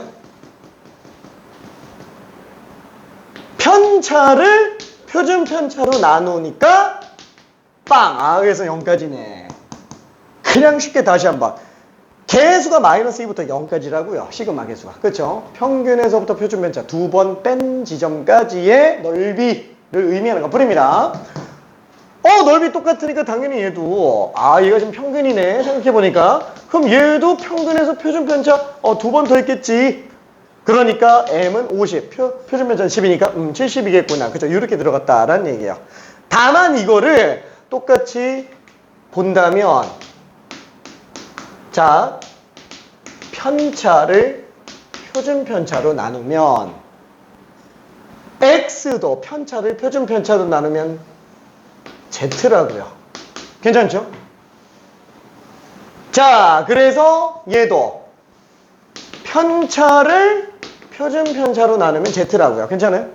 A: 편차를 표준 편차로 나누니까 빵! 그래서 0까지네. 그냥 쉽게 다시 한번. 개수가 마이너스 2부터 0까지라고요. 시그마 개수가. 그렇죠? 평균에서부터 표준 편차 두 번 뺀 지점까지의 넓이를 의미하는 것 뿐입니다. 넓이 똑같으니까 당연히 얘도 얘가 지금 평균이네 생각해보니까 그럼 얘도 평균에서 표준 편차 두 번 더 했겠지. 그러니까 m은 50 표준 편차는 10이니까 70이겠구나. 그죠? 이렇게 들어갔다라는 얘기예요. 다만 이거를 똑같이 본다면 자 편차를 표준 편차로 나누면 x도 편차를 표준 편차로 나누면 z라고요. 괜찮죠? 자, 그래서 얘도 편차를 표준 편차로 나누면 z라고요. 괜찮아요?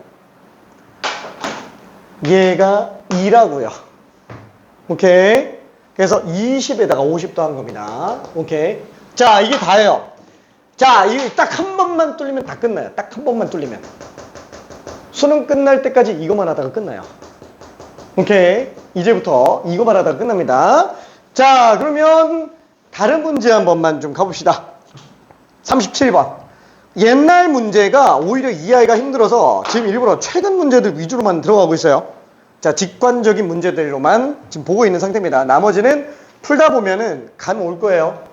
A: 얘가 2라고요. 오케이? 그래서 20에다가 50도 한 겁니다. 오케이? 자, 이게 다예요. 자, 이거 딱 한 번만 뚫리면 다 끝나요. 딱 한 번만 뚫리면. 수능 끝날 때까지 이거만 하다가 끝나요. 오케이? 이제부터 이거만 하다가 끝납니다. 자, 그러면 다른 문제 한 번만 좀 가봅시다. 37번. 옛날 문제가 오히려 이해하기가 힘들어서 지금 일부러 최근 문제들 위주로만 들어가고 있어요. 자, 직관적인 문제들로만 지금 보고 있는 상태입니다. 나머지는 풀다 보면은 감 올 거예요.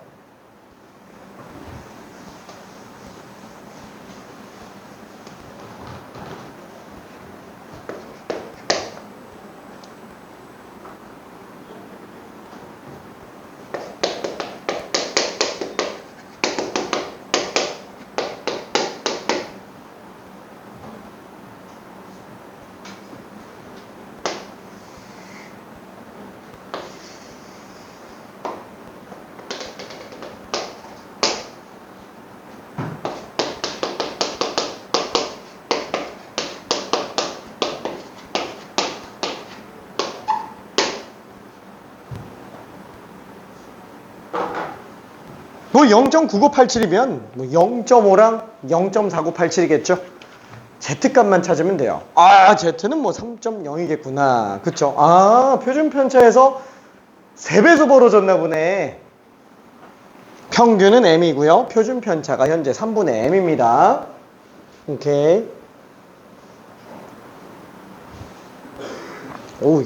A: 뭐 0.9987이면 뭐 0.5랑 0.4987이겠죠? Z값만 찾으면 돼요. Z는 뭐 3.0이겠구나. 그쵸? 표준 편차에서 3배수 벌어졌나 보네. 평균은 M이고요. 표준 편차가 현재 3분의 M입니다. 오케이. 오우.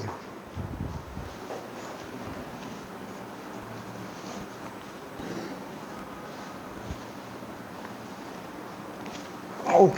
A: 어우.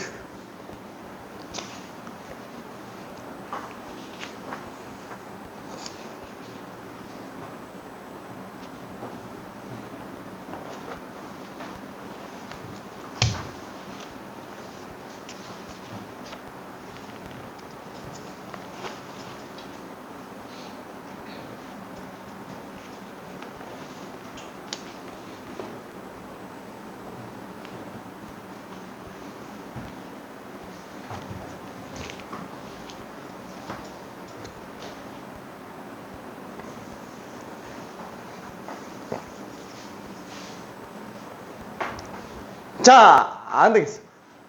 A: 자, 안 되겠어.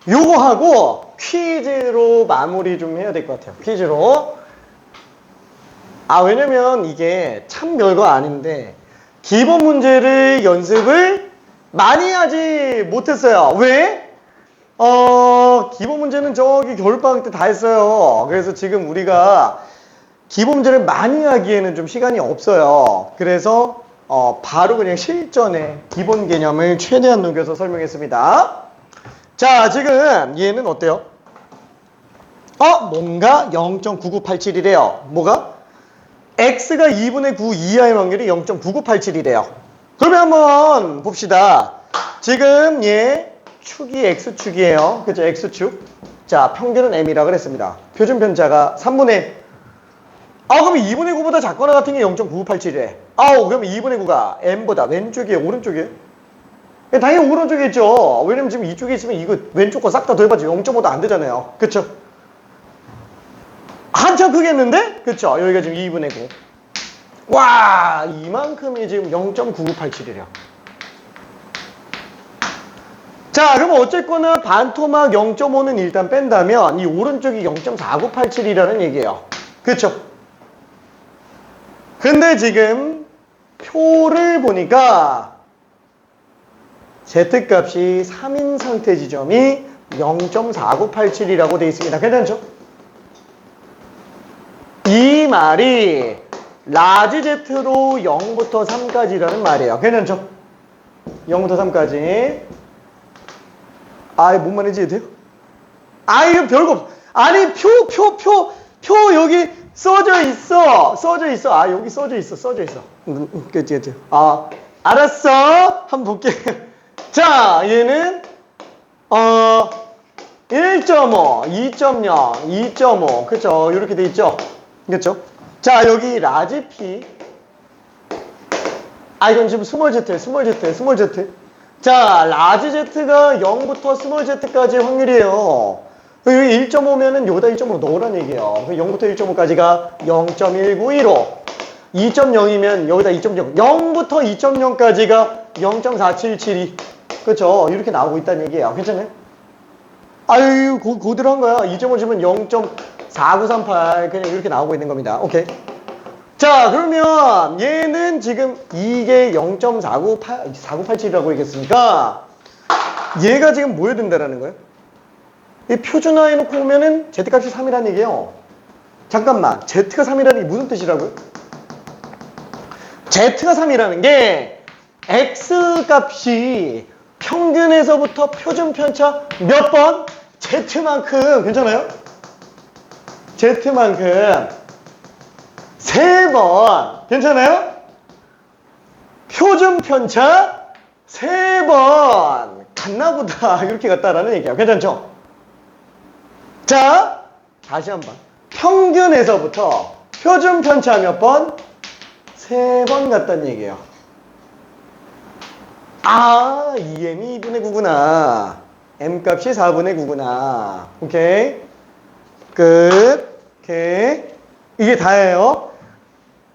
A: 요거 하고 퀴즈로 마무리 좀 해야 될 것 같아요. 퀴즈로. 왜냐면 이게 참 별거 아닌데 기본 문제를 연습을 많이 하지 못했어요. 왜? 기본 문제는 저기 겨울방학 때 다 했어요. 그래서 지금 우리가 기본 문제를 많이 하기에는 좀 시간이 없어요. 그래서 바로 그냥 실전에 기본 개념을 최대한 녹여서 설명했습니다. 자, 지금 얘는 어때요? 뭔가 0.9987이래요. 뭐가? x가 2분의 9 이하의 확률이 0.9987이래요. 그러면 한번 봅시다. 지금 얘 축이 x축이에요. 그죠? x축. 자, 평균은 m이라 그랬습니다. 표준 편차가 3분의 그럼 2분의 9보다 작거나 같은 게 0.9987이래. 그럼 2분의 9가 m보다 왼쪽이에요? 오른쪽이에요? 당연히 오른쪽이겠죠. 왜냐면 지금 이쪽에 있으면 이거 왼쪽 거 싹 다 더해봤자 0.5도 안 되잖아요. 그쵸? 한참 크겠는데? 그쵸? 여기가 지금 2분의 9. 와, 이만큼이 지금 0.9987이래요. 자, 그럼 어쨌거나 반토막 0.5는 일단 뺀다면 이 오른쪽이 0.4987이라는 얘기예요. 그쵸? 근데 지금 표를 보니까 Z값이 3인 상태 지점이 0.4987이라고 되어 있습니다. 괜찮죠? 이 말이 라지 Z로 0부터 3까지라는 말이에요. 괜찮죠? 0부터 3까지. 뭔 말인지 이해돼요? 이거 별거 없어. 아니, 표 여기 써져 있어. 여기 써져 있어. 그치. 알았어. 한번 볼게. 자, 얘는 1.5, 2.0, 2.5. 그쵸? 이렇게 돼 있죠? 그쵸? 자, 여기 라지 P. 이건 지금 스몰 Z. 자, 라지 Z가 0부터 스몰 Z까지의 확률이에요. 여기 1.5면은 여기다 1.5 넣으란 얘기예요. 0부터 1.5까지가 0.1915. 2.0이면 여기다 2.0. 0부터 2.0까지가 0.4772. 그쵸? 이렇게 나오고 있다는 얘기예요. 괜찮아요? 그대로 한 거야. 2.5 주면 0.4938. 그냥 이렇게 나오고 있는 겁니다. 오케이. 자, 그러면 얘는 지금 이게 0.4987이라고 얘기했으니까 얘가 지금 뭐에 든다라는 거예요? 이 표준화해 놓고 보면은 Z값이 3이라는 얘기예요. 잠깐만, Z가 3이라는 게 무슨 뜻이라고요? Z가 3이라는 게 X값이 평균에서부터 표준 편차 몇 번? Z만큼. 괜찮아요? Z만큼 3번. 괜찮아요? 표준 편차 3번. 같나보다. 이렇게 같다라는 얘기예요. 괜찮죠? 자, 다시 한번. 평균에서부터 표준 편차 몇 번? 3번 같다는 얘기예요. EM이 2분의 9구나. M값이 4분의 9구나. 오케이. 끝. 오케이. 이게 다예요.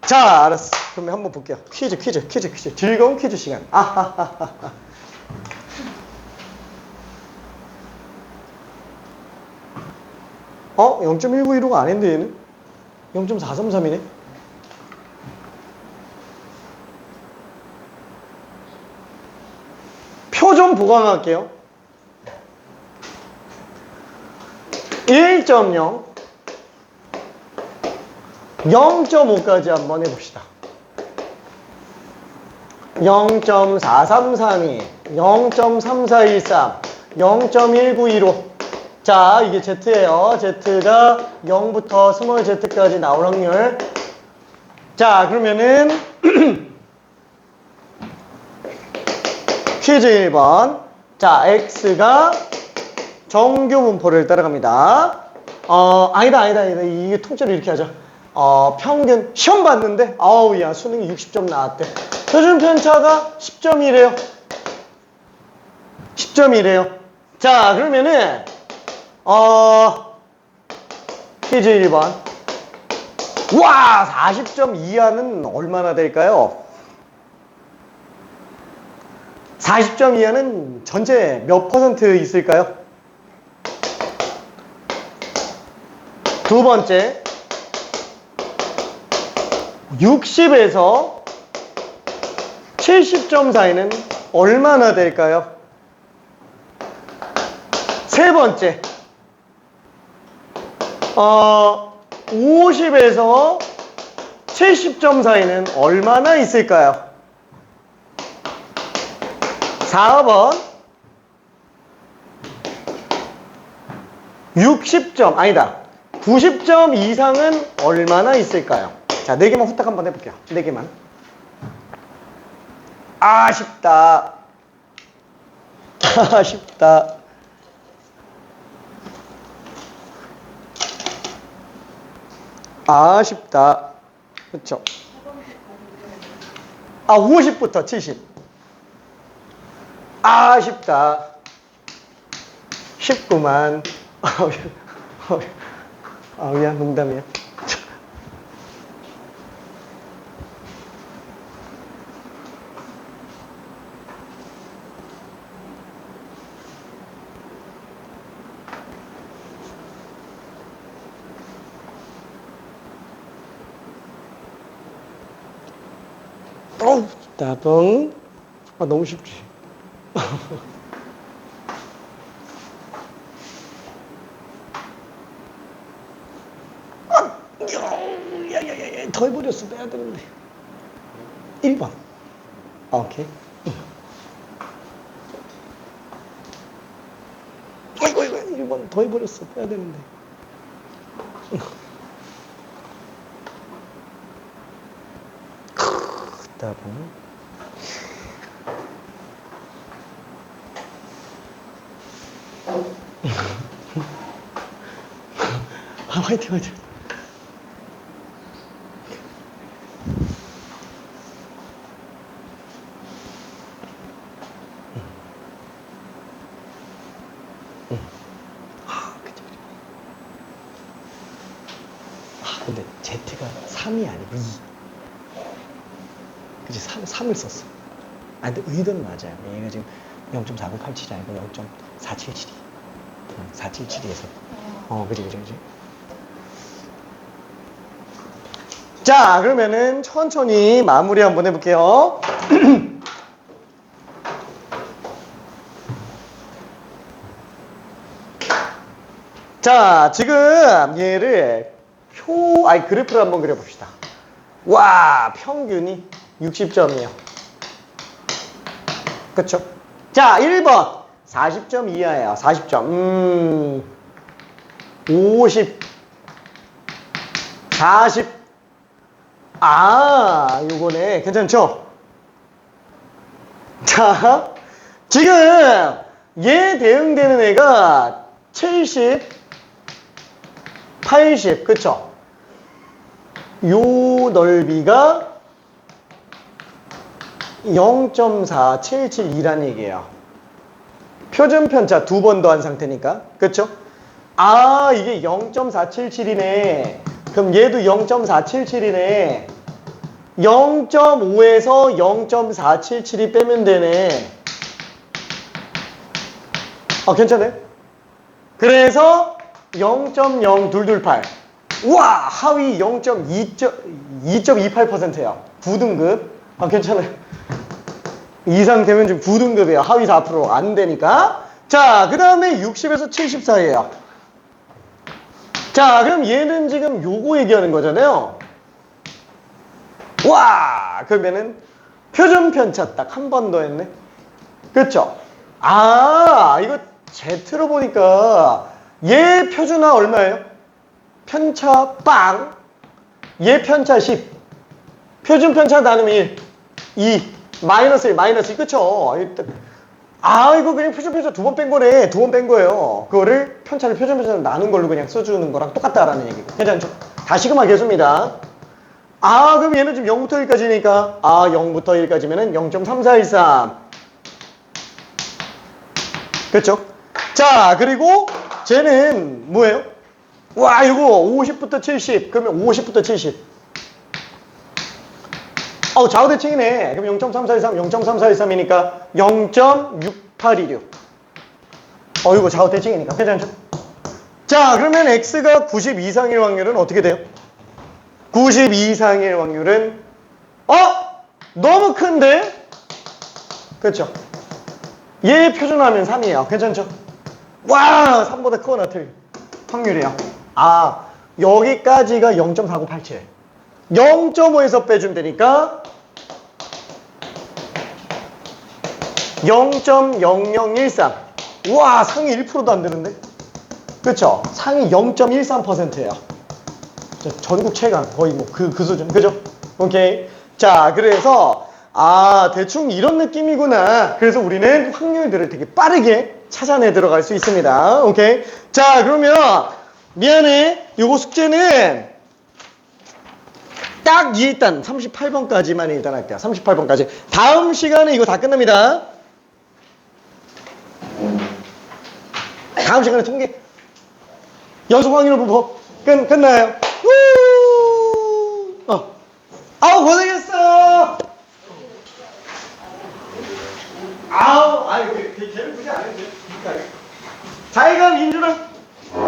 A: 자, 알았어. 그러면 한번 볼게요. 퀴즈. 즐거운 퀴즈 시간. 0.1915가 아닌데 얘는? 0.433이네? 표 좀 보강할게요. 1.0 0.5까지 한번 해봅시다. 0.4332, 0.3413, 0.1915. 자, 이게 Z예요. Z가 0부터 스몰 Z까지 나올 확률. 자, 그러면은 퀴즈 1번. 자, X가 정규 분포를 따라갑니다. 아니다. 이게 통째로 이렇게 하자. 평균 시험 봤는데 야, 수능이 60점 나왔대. 표준 편차가 10점이래요. 10점이래요. 자, 그러면은 퀴즈 1번. 와, 40점 이하는 얼마나 될까요? 40점 이하는 전체 몇 퍼센트 있을까요? 두 번째, 60에서 70점 사이는 얼마나 될까요? 세 번째, 50에서 70점 사이는 얼마나 있을까요? 4번, 60점, 아니다. 90점 이상은 얼마나 있을까요? 자, 4개만 후딱 한번 해볼게요. 4개만. 아쉽다. 아쉽다. 아쉽다. 그쵸? 50부터 70. 아쉽다. 쉽구만. 미안, 농담이야. 따봉. 너무 쉽지. 더 해버렸어. 빼야 되는데. 1번. 오케이. 아이고, 1번 더 해버렸어. 빼야 되는데. 따봉. 화이팅, 화이팅. 근데 Z가 3이 아니고 2. 그치, 3을 썼어. 근데 의도는 맞아요. 얘가 지금 0.4087이 아니고 0.477이. 477에서. 그치. 자, 그러면은 천천히 마무리 한번 해볼게요. 자, 지금 얘를 그래프를 한번 그려봅시다. 와, 평균이 60점이에요. 그쵸? 자, 1번. 40점 이하예요. 40점. 50. 40. 요거네. 괜찮죠? 자, 지금 얘 대응되는 애가 70, 80. 그쵸? 요 넓이가 0.4772란 얘기예요. 표준 편차 2번 더한 상태니까. 그쵸? 이게 0.477이네. 그럼 얘도 0.477이네. 0.5에서 0.477이 빼면 되네. 괜찮아요? 그래서 0.0228. 우와, 하위 2.28%예요. 9등급. 괜찮아요. 이 상태면 지금 9등급이에요. 하위 4% 안 되니까. 자, 그 다음에 60에서 70 사이에요. 자, 그럼 얘는 지금 요거 얘기하는 거잖아요. 와, 그러면은 표준 편차 딱 한 번 더 했네. 그쵸? 이거 Z로 보니까 얘 표준화 얼마예요? 편차 빵. 얘 편차 10. 표준 편차 나누면 1. 2. 마이너스 1, 마이너스 2. 그쵸? 이거 그냥 표준 편차 2번 뺀 거네. 2번 뺀 거예요. 그거를 표준 편차를 나눈 걸로 그냥 써주는 거랑 똑같다라는 얘기고. 괜찮죠? 다시그마 계수입니다. 그럼 얘는 지금 0부터 1까지니까 0부터 1까지면은 0.3413. 그렇죠? 자, 그리고 쟤는 뭐예요? 와, 이거 50부터 70. 그러면 50부터 70. 좌우대칭이네. 그럼 0.3413, 0.3413이니까 0.6826. 이거 좌우대칭이니까 괜찮죠? 자, 그러면 x가 90 이상일 확률은 어떻게 돼요? 90 이상일 확률은 너무 큰데? 그렇죠? 얘 표준화하면 3이에요. 괜찮죠? 와, 3보다 크거나 틀 확률이에요. 여기까지가 0.4987. 0.5에서 빼주면 되니까 0.0013. 와, 상위 1%도 안 되는데? 그쵸? 상위 0.13%예요. 전국 최강. 거의 뭐 그 수준. 그죠? 오케이. 자, 그래서 대충 이런 느낌이구나. 그래서 우리는 확률들을 되게 빠르게 찾아내 들어갈 수 있습니다. 오케이. 자, 그러면 미안해. 요거 숙제는 딱 일단 38번까지만 일단 할게요. 38번까지. 다음 시간에 이거 다 끝납니다. 다음 시간에 통계 연속 확률 분포 끝나요. 고생했어. 걔는 굳이 안 해도 돼. 잘가 민준아.